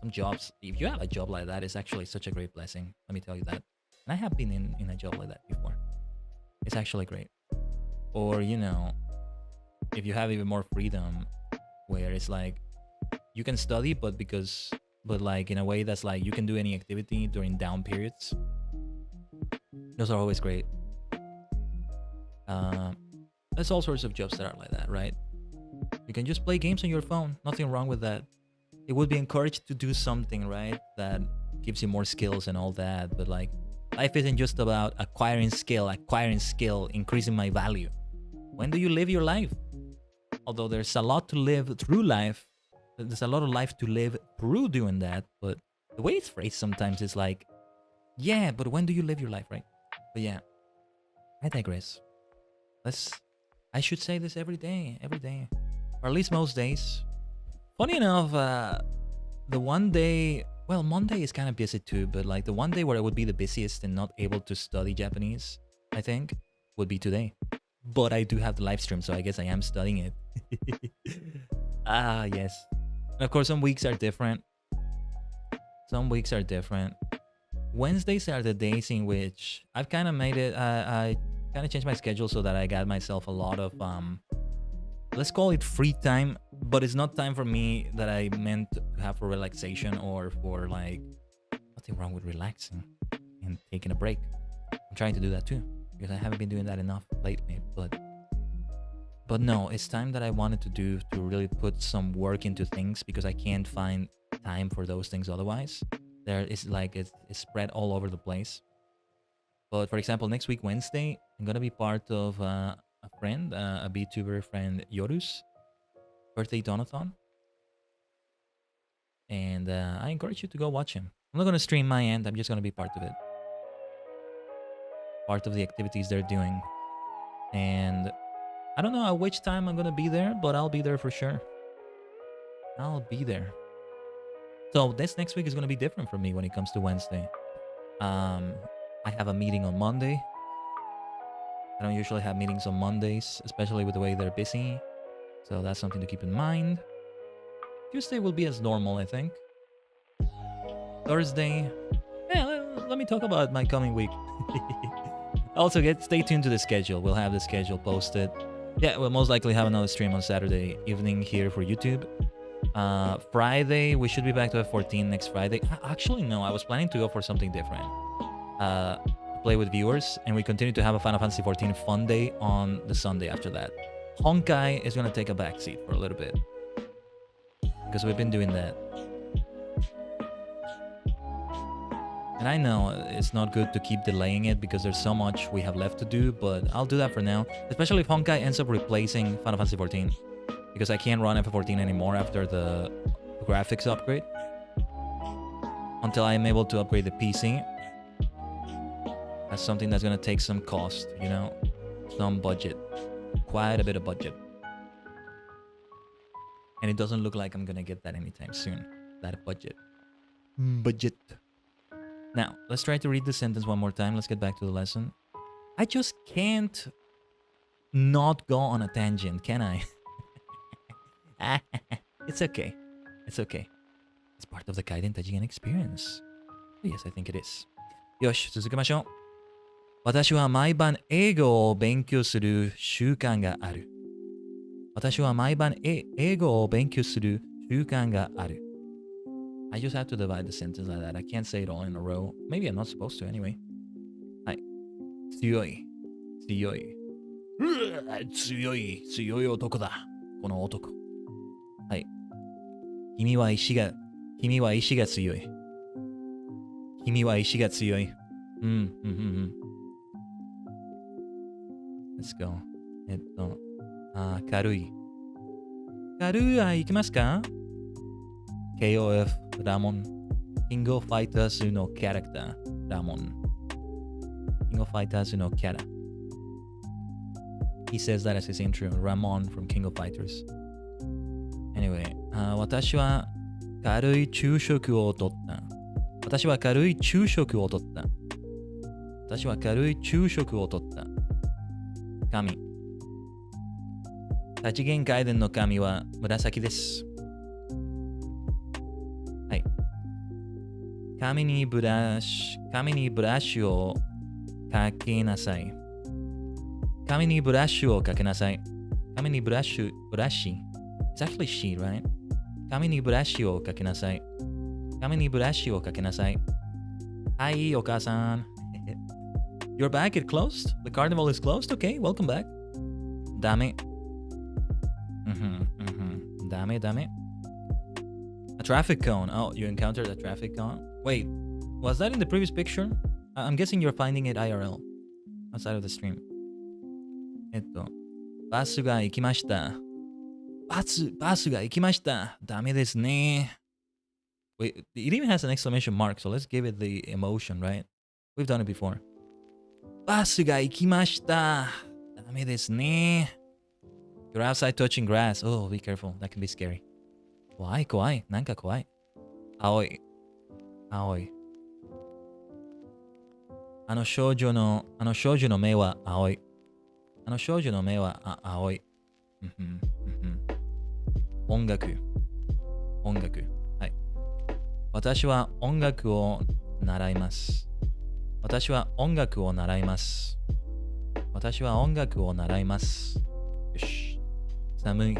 some jobs. If you have a job like that, it's actually such a great blessing. Let me tell you that. And I have been in a job like that before. It's actually great. Or, you know, if you have even more freedom where it's like you can study, but like in a way that's like you can do any activity during down periods. Those are always great. There's all sorts of jobs that are like that, right? You can just play games on your phone. Nothing wrong with that. It would be encouraged to do something, right, that gives you more skills and all that. But like, life isn't just about acquiring skill, increasing my value. When do you live your life? Although there's a lot to live through life, there's a lot of life to live through doing that. But the way it's phrased sometimes is like, yeah, but when do you live your life, right? But yeah, I digress. I should say this every day, or at least most days. Funny enough, the one day, well, Monday is kind of busy too, but like the one day where I would be the busiest and not able to study Japanese, I think, would be today. But I do have the live stream, so I guess I am studying it. Yes. And of course, some weeks are different. Wednesdays are the days in which I've kind of made it, I kind of changed my schedule so that I got myself a lot of, let's call it free time, but it's not time for me that I meant to have for relaxation or for like, nothing wrong with relaxing and taking a break. I'm trying to do that too, because I haven't been doing that enough lately, but no, it's time that I wanted to do to really put some work into things, because I can't find time for those things otherwise. There is like, it's spread all over the place. But for example, next week, Wednesday, I'm going to be part of a friend, a VTuber friend, Yoru's birthday donathon. And I encourage you to go watch him. I'm not going to stream my end. I'm just going to be part of it. Part of the activities they're doing. And I don't know at which time I'm going to be there, but I'll be there for sure. I'll be there. So this next week is going to be different for me when it comes to Wednesday. I have a meeting on Monday. I don't usually have meetings on Mondays, especially with the way they're busy. So that's something to keep in mind. Tuesday will be as normal, I think. Thursday, yeah, let me talk about my coming week. Also, stay tuned to the schedule. We'll have the schedule posted. Yeah, we'll most likely have another stream on Saturday evening here for YouTube. Friday, we should be back to F14 next Friday. Actually, no, I was planning to go for something different. Play with viewers, and we continue to have a Final Fantasy XIV fun day on the Sunday after that. Honkai is going to take a backseat for a little bit, because we've been doing that. And I know it's not good to keep delaying it because there's so much we have left to do, but I'll do that for now, especially if Honkai ends up replacing Final Fantasy XIV, because I can't run FF14 anymore after the graphics upgrade. Until I am able to upgrade the PC. That's something that's going to take some cost, you know, some budget, quite a bit of budget. And it doesn't look like I'm going to get that anytime soon, that budget. Now, let's try to read the sentence one more time. Let's get back to the lesson. I just can't not go on a tangent, can I? It's okay. It's okay. It's part of the Khaiden Tajigen experience. Yes, I think it is. よし、続けましょう。私は毎晩英語を勉強する習慣がある。私は毎晩英語を勉強する習慣がある。I just have to divide the sentence like that. I can't say it all in a row. Maybe I'm not supposed to anyway. はい。強い。強い。強い。強い男だ。この男。はい。君は意志が強い。君は意志が強い。Let's go. 軽い。いきますか？ KOF ラモン。キングオファイターズのキャラクター。ラモン。キングオファイターズのキャラ。He says that as his intro. Ramon from King of Fighters. Anyway, 私は軽い昼食をとった。私は軽い昼食をとった。私は軽い昼食をとった。神。多次元Khaidenの神は紫です。はい。髪にブラシをかけなさい。髪にブラシをかけなさい。髪にブラシ It's actually she, right? 髪にブラシをかけなさい。髪にブラシをかけなさい。はい、お母さん。You're back? It closed? The carnival is closed? Okay, welcome back. ダメ。ダメ。A traffic cone. Oh, you encountered a traffic cone? Wait, was that in the previous picture? I'm guessing you're finding it IRL. Outside of the stream. バスが行きました。バスが行きました。ダメですね。Wait, it even has an exclamation mark, so let's give it the emotion, right? We've done it before. バスが行きました。ダメですね。You're outside touching grass. Oh, be careful. That can be scary. 怖い。なんか怖い。青い。あの少女の目は青い。音楽。はい。私は音楽を習います。よし。寒い。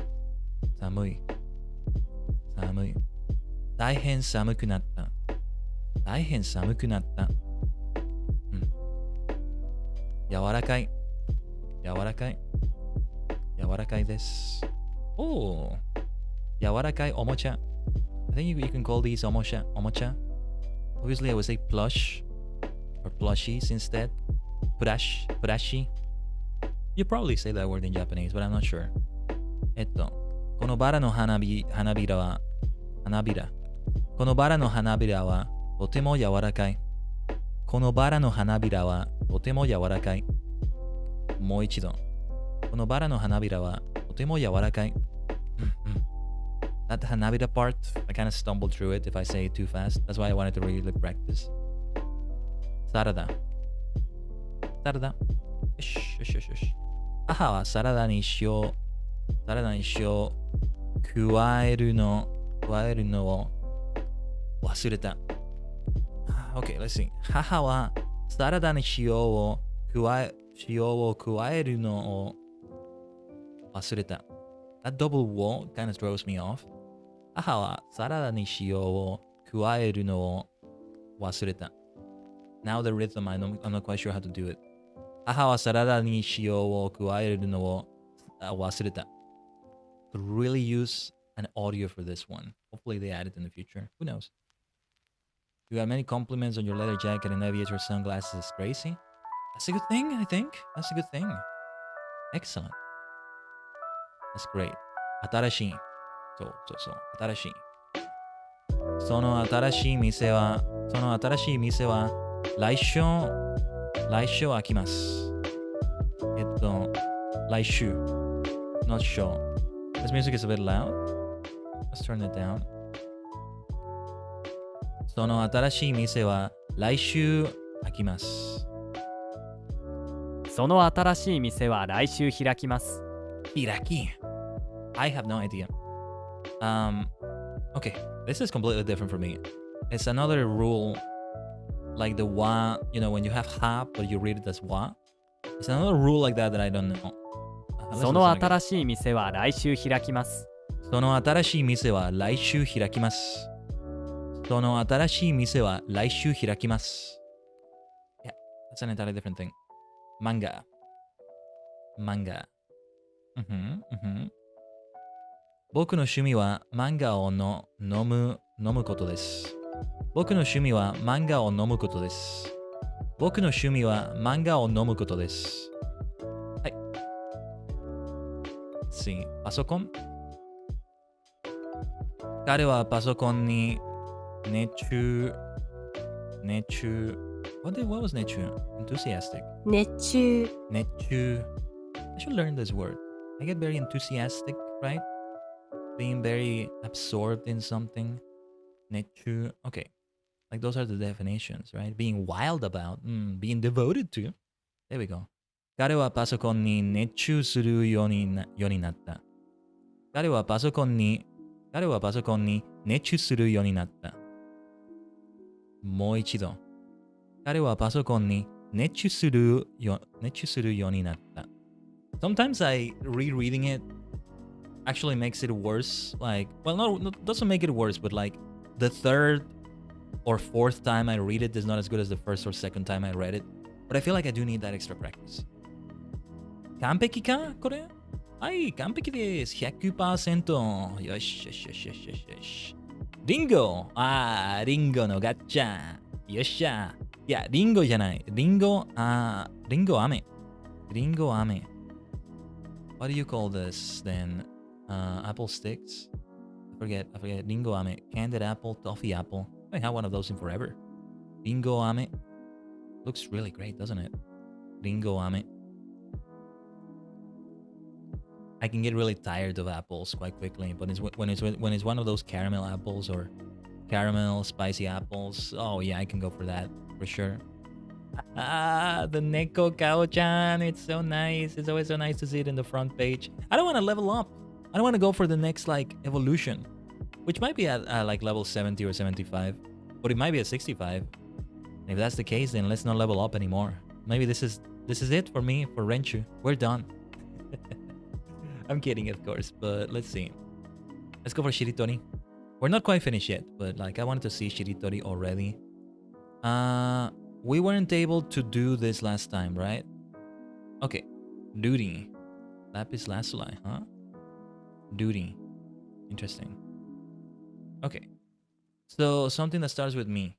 大変寒くなった。柔らかいです。おー。柔らかいおもちゃ。I think you can call these おもちゃ。Obviously, I would say plush or plushies instead. Plushie. You probably say that word in Japanese, but I'm not sure. このバラの花びらはとても柔らかい。もう一度。このバラの花びらはとても柔らかい。That hanabira part, I kind of stumbled through it if I say it too fast. That's why I wanted to really practice. サラダ。よし。母はサラダに塩を加えるのを忘れた。Okay, let's see. 母はサラダに塩を加えるのを忘れた。That double wall kind of throws me off. 母はサラダに塩を加えるのを忘れた。Now the rhythm, I'm not quite sure how to do it. 母はサラダに塩を加えるのを忘れた。Could really use an audio for this one. Hopefully they add it in the future. Who knows? You got many compliments on your leather jacket and aviator sunglasses. It's crazy. That's a good thing, I think. That's a good thing. Excellent. That's great. 新しい。そう。新しい。その新しい店は来週開きます。来週。Not sure. This music is a bit loud. Let's turn it down. その新しい店は来週開きます。その新しい店は来週開きます。開き I have no idea. Okay, this is completely different for me. It's another rule, like the wa, when you have ha, but you read it as wa. It's another rule like that I don't know. その新しい店は来週開きます。その新しい店は来週開きます。その新しい店は来週開きます。Yeah, that's an entirely different thing. Manga. 僕の趣味は漫画を飲むことです。僕の趣味は漫画を飲むことです。僕の趣味は漫画を飲むことです。はい。パソコン。彼はパソコンに熱中。What was 熱中 Enthusiastic. 熱中。I should learn this word. I get very enthusiastic, right? Being very absorbed in something. 熱中. Okay. Like those are the definitions, right? Being wild about, being devoted to. There we go. 彼はパソコンに熱中するようになった。彼はパソコンに熱中するようになった。もう一度。彼はパソコンに熱中するようになった。Sometimes rereading it actually makes it worse. Like, well, no, doesn't make it worse, but like the third or fourth time I read it is not as good as the first or second time I read it. But I feel like I do need that extra practice. 完璧かこれはい、完璧です。100%。よしよしよしよしよしよし。リンゴリンゴのガッチャよっしゃいや、リンゴじゃない。リンゴ飴。リンゴ飴。What do you call this then? Apple sticks? I forget. リンゴ飴。Candied apple, toffee apple. I haven't had one of those in forever. リンゴ飴. Looks really great, doesn't it? リンゴ飴. I can get really tired of apples quite quickly, but when it's one of those caramel apples or caramel spicy apples, oh yeah, I can go for that for sure. The Neko Kao-chan, it's so nice. It's always so nice to see it in the front page. I don't want to level up. I don't want to go for the next like evolution, which might be at like level 70 or 75, but it might be at 65. And if that's the case, then let's not level up anymore. Maybe this is it for me, for Renchu. We're done. I'm kidding, of course, but let's see. Let's go for Shiritori. We're not quite finished yet, but like I wanted to see Shiritori already. We weren't able to do this last time, right? Okay. Duty. Lapis lazuli, huh? Duty. Interesting. Okay. So something that starts with me.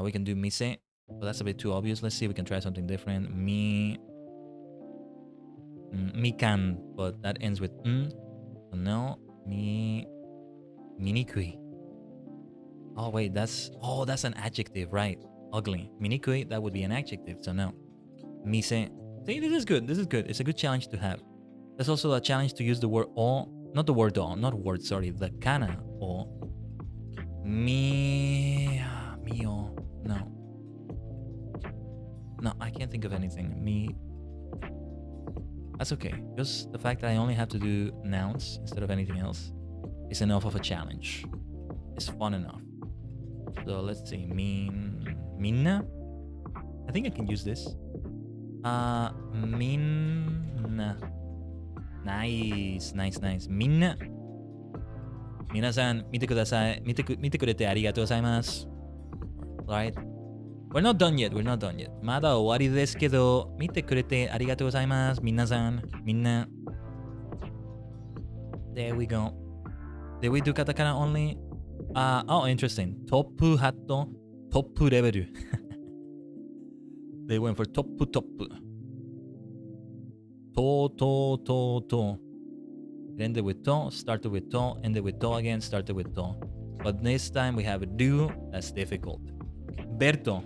We can do mise, but that's a bit too obvious. Let's see if we can try something different. Mikan, but that ends with so no. Minikui. Oh wait, that's an adjective, right? Ugly. Minikui, that would be an adjective, so no. Mise. See, this is good. It's a good challenge to have. There's also a challenge to use the word o, not the word o, the kana o. Mio. No, I can't think of anything. That's okay. Just the fact that I only have to do nouns instead of anything else is enough of a challenge. It's fun enough. So let's see. Minna? I think I can use this. Minna. Nice. Minna. 皆さん、見てください。見てくれてありがとうございます。Right? We're not done yet. まだ終わりですけど、見てくれてありがとうございます。皆さん、みんな。There we go. Did we do katakana only? Oh, interesting. トップハット、トップレベル。They went for トップ。と。Ended with to, started with to, ended with to again, started with to. But this time we have a do. That's difficult. Berto.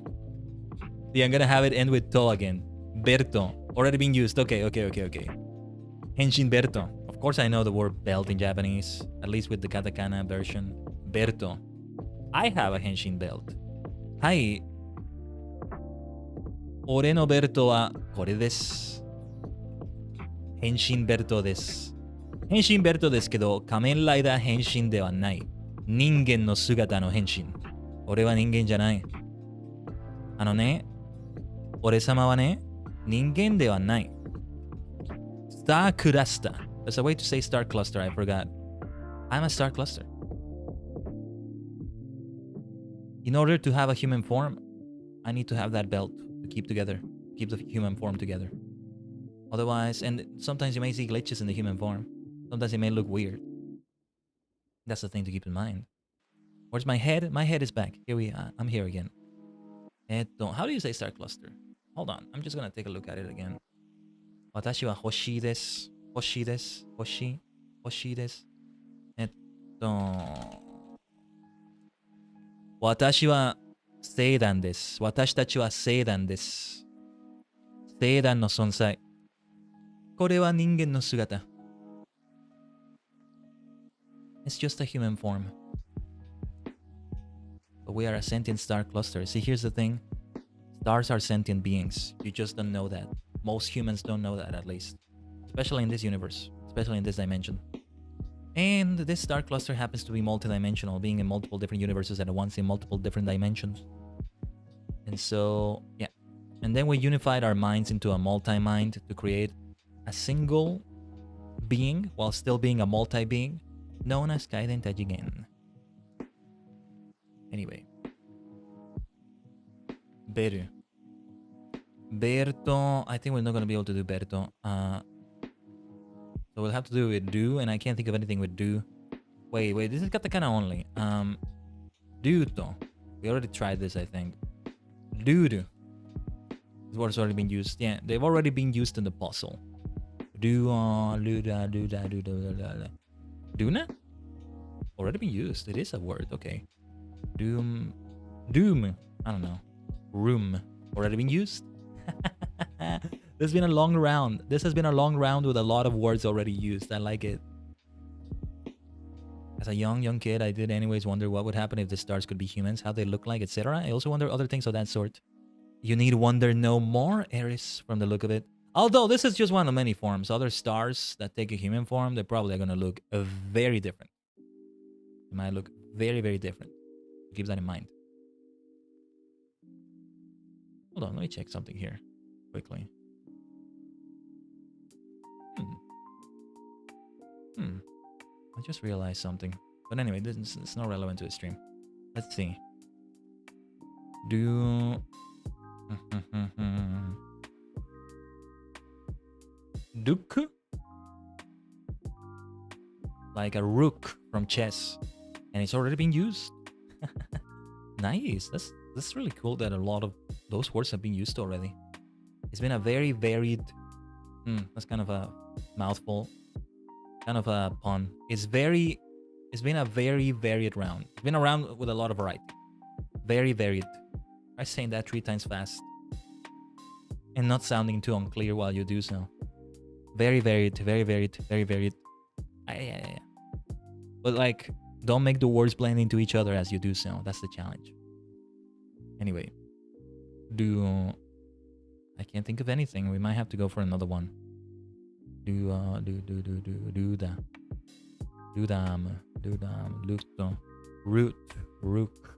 Yeah, I'm gonna have it end with to again. Berto. Already being used. Okay. Henshin Berto. Of course I know the word belt in Japanese, at least with the katakana version. Berto. I have a henshin belt. Hai. Ore no belto wa kore desu. Henshin Berto desu. 変身ベルトですけど、仮面ライダー変身ではない。人間の姿の変身。俺は人間じゃない。俺様はね、人間ではない。Star Cluster. There's a way to say Star Cluster, I forgot. I'm a Star Cluster. In order to have a human form, I need to have that belt to keep the human form together. Otherwise, and sometimes you may see glitches in the human form. Sometimes it may look weird. That's the thing to keep in mind. Where's my head? My head is back. Here we are. I'm here again. How do you say Star Cluster? Hold on. I'm just gonna take a look at it again. 私は欲しいです。欲しいです。私は聖団です。私たちは聖団です。聖団の存在。これは人間の姿。It's just a human form. But we are a sentient star cluster. See, here's the thing. Stars are sentient beings. You just don't know that. Most humans don't know that, at least. Especially in this universe. Especially in this dimension. And this star cluster happens to be multidimensional, being in multiple different universes at once in multiple different dimensions. And so, yeah. And then we unified our minds into a multi-mind to create a single being while still being a multi-being known as Khaiden Tajigen. Anyway. Beru. Berto. I think we're not going to be able to do Berto. So we'll have to do it with do, and I can't think of anything with do. Wait, this is katakana only. Duto. We already tried this, I think. Dudu. This word's already been used. Yeah, they've already been used in the puzzle. Luda, Duna? Already been used. It is a word, okay. Doom. I don't know. Room. Already been used? This has been a long round. This has been a long round with a lot of words already used. I like it. As a young kid, I did anyways wonder what would happen if the stars could be humans, how they look like, etc. I also wonder other things of that sort. You need wonder no more, Eris, from the look of it. Although this is just one of many forms. Other stars that take a human form, they're probably going to look very different. They might look very, very different. Keep that in mind. Hold on, let me check something here quickly. I just realized something. But anyway, it's not relevant to the stream. Let's see. Do... Duk? Like a rook from chess. And it's already been used. Nice. That's really cool that a lot of those words have been used already. It's been a very varied... that's kind of a mouthful. Kind of a pun. It's been a very varied round. It's been a round with a lot of variety. Very varied. Try saying that 3 times fast. And not sounding too unclear while you do so. Very varied, very varied, very varied. Yeah. But like, don't make the words blend into each other as you do so. That's the challenge. Anyway. I can't think of anything. We might have to go for another one. Dudam, luto, root, rook,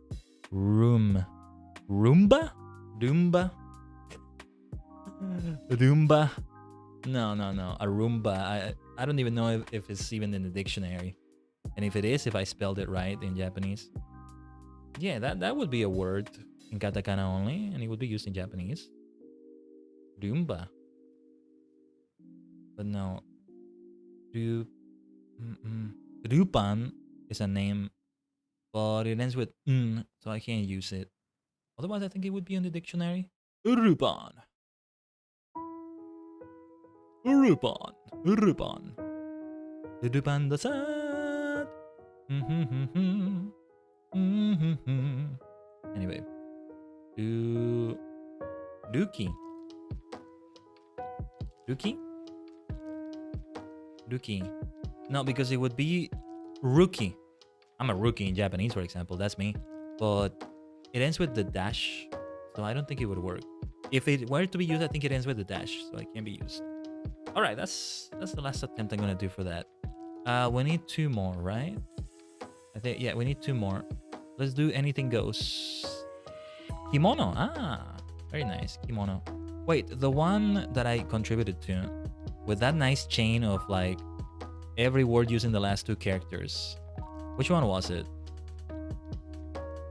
room, roomba, doomba, doomba. No, a roomba. I don't even know if it's even in the dictionary, and if it is, if I spelled it right in Japanese. Yeah, that would be a word in katakana only, and it would be used in Japanese. Doomba. But no. Rupan is a name, but it ends with so I can't use it. Otherwise, I think it would be in the dictionary. Rupan. Rupan dasad. Anyway. Duki. No, because it would be rookie. I'm a rookie in Japanese, for example. That's me. But it ends with the dash, so I don't think it would work. If it were to be used, I think it ends with the dash, so it can't be used. All right, that's the last attempt I'm gonna do for that. We need 2 more, right? I think, yeah, we need 2 more. Let's do anything goes. Kimono. Very nice. Kimono. Wait, the one that I contributed to with that nice chain of like every word using the last 2 characters. Which one was it?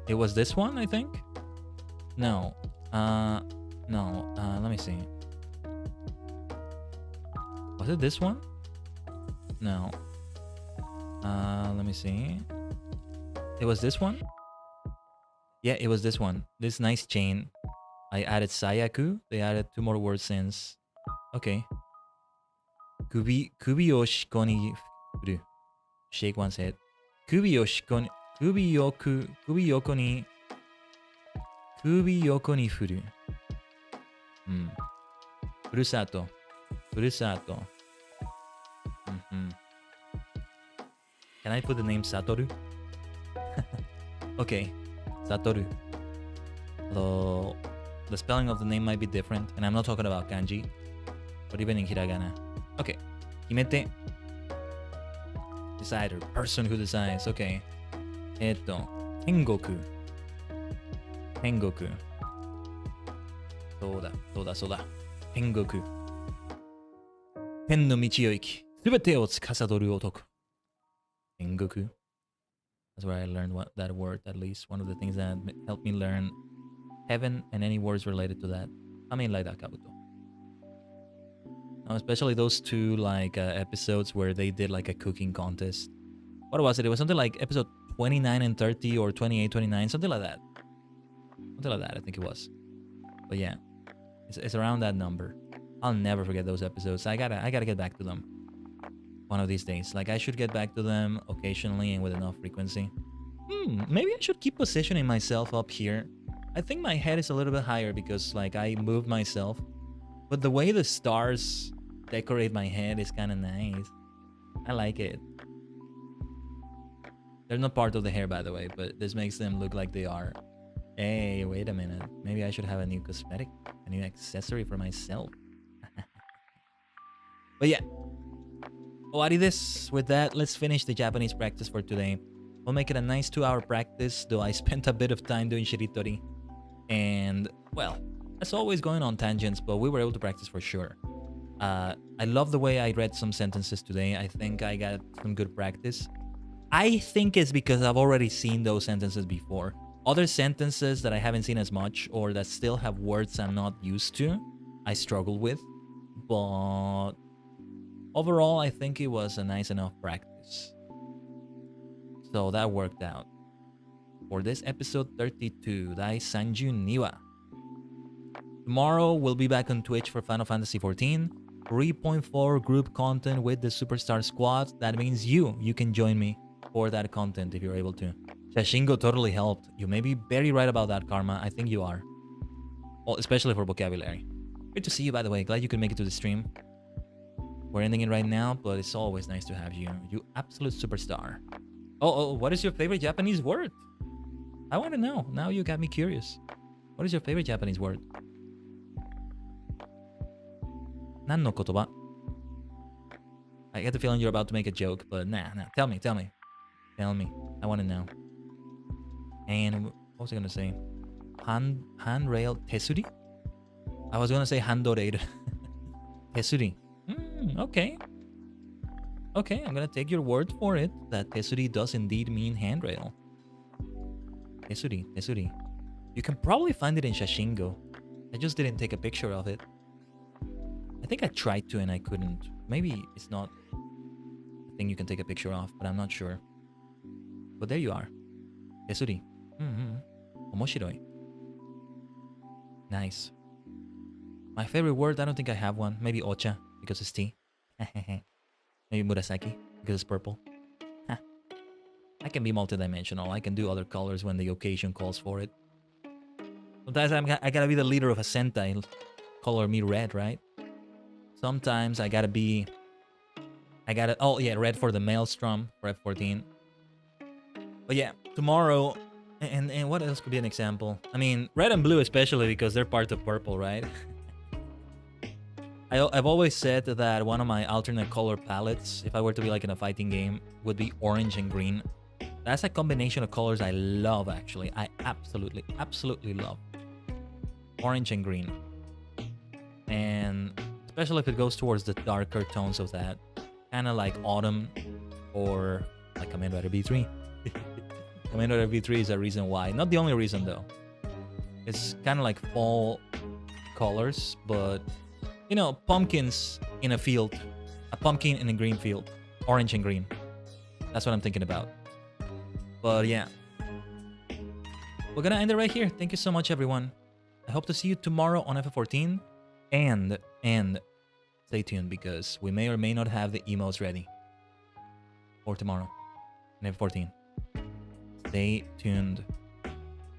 It was this one, I think? No. Let me see. Was it this one? No. Let me see. It was this one? Yeah, it was this one. This nice chain. I added Sayaku. They added 2 more words since. Okay. Kubi o shiko ni furu. Shake one's head. Kubi o shiko ni... Kubi yoko ni furu. Furusato. Can I put the name Satoru? Okay. Satoru. Though the spelling of the name might be different, and I'm not talking about kanji, but even in hiragana. Okay. Himete. decider, person who decides. Okay. 天国。天国。そうだ。天国。天の道を行き、すべてを司る男。天国。That's where I learned that word, at least. One of the things that helped me learn heaven and any words related to that. I mean, like that, Kabuto. Especially those two episodes where they did like a cooking contest. What was it? It was something like episode 29 and 30 or 28, 29, something like that. Something like that, I think it was. But yeah, it's around that number. I'll never forget those episodes. I gotta get back to them one of these days. Like, I should get back to them occasionally and with enough frequency. Maybe I should keep positioning myself up here. I think my head is a little bit higher because like I moved myself, but the way the stars decorate my head is kind of nice. I like it. They're not part of the hair, by the way, but this makes them look like they are. Hey, wait a minute. Maybe I should have a new cosmetic, a new accessory for myself. But yeah. With that, let's finish the Japanese practice for today. We'll make it a nice 2-hour practice, though I spent a bit of time doing shiritori. And, well, as always, going on tangents, but we were able to practice for sure. I love the way I read some sentences today. I think I got some good practice. I think it's because I've already seen those sentences before. Other sentences that I haven't seen as much or that still have words I'm not used to, I struggle with. But overall, I think it was a nice enough practice. So that worked out. For this episode 32, Dai Sanju Niwa. Tomorrow, we'll be back on Twitch for Final Fantasy XIV. 3.4 group content with the Superstar Squad. That means you can join me for that content if you're able to. Shashingo totally helped. You may be very right about that, Karma. I think you are. Well, especially for vocabulary. Great to see you, by the way. Glad you could make it to the stream. We're ending it right now, but it's always nice to have you. You absolute superstar. Oh, what is your favorite Japanese word? I want to know. Now you got me curious. What is your favorite Japanese word? 何の言葉? I get the feeling you're about to make a joke, but nah. Tell me. I want to know. And what was I going to say? Handrail tesuri? I was going to say handorail. Tesuri. Okay. Okay, I'm going to take your word for it that tesuri does indeed mean handrail. Tesuri. You can probably find it in Shashingo. I just didn't take a picture of it. I think I tried to and I couldn't. Maybe it's not a thing you can take a picture of, but I'm not sure. But there you are. Tesuri. Omoshiroi. Nice. My favorite word, I don't think I have one. Maybe ocha, because it's tea. Maybe murasaki, because it's purple. I can be multidimensional. I can do other colors when the occasion calls for it. Sometimes I gotta be the leader of a Sentai. Color me red, right? Sometimes oh yeah, red for the Maelstrom for F14. But yeah, tomorrow, and what else could be an example? I mean, red and blue especially because they're part of purple, right? I've always said that one of my alternate color palettes, if I were to be like in a fighting game, would be orange and green. That's a combination of colors I love, actually. I absolutely love. Orange and green. And especially if it goes towards the darker tones of that. Kind of like autumn or like Kamen Rider V3. Kamen Rider V3 is a reason why. Not the only reason, though. It's kind of like fall colors, but, you know, pumpkins in a field. A pumpkin in a green field. Orange and green. That's what I'm thinking about. But yeah. We're gonna end it right here. Thank you so much, everyone. I hope to see you tomorrow on FF14. And stay tuned because we may or may not have the emotes ready for tomorrow on F14. Stay tuned.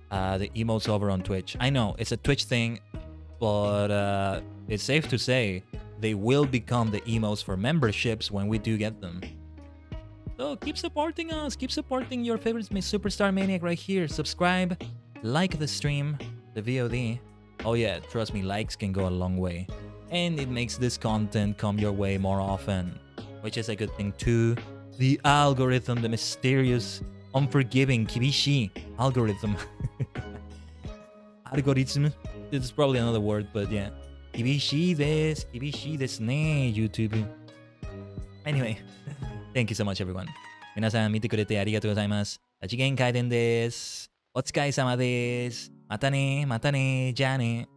The emotes over on Twitch. I know it's a Twitch thing, but it's safe to say they will become the emotes for memberships when we do get them. So keep supporting us. Keep supporting your favorite Superstar Maniac right here. Subscribe, like the stream, the VOD. Oh yeah, trust me, likes can go a long way. And it makes this content come your way more often, which is a good thing too. The algorithm, the mysterious, unforgiving, 厳しい algorithm. Algorithm? It's probably another word, but yeah. 厳しいですね YouTube. Anyway, thank you so much everyone. 皆さん見てくれてありがとうございます。多次元Khaidenです。お疲れ様です。またね、じゃあね。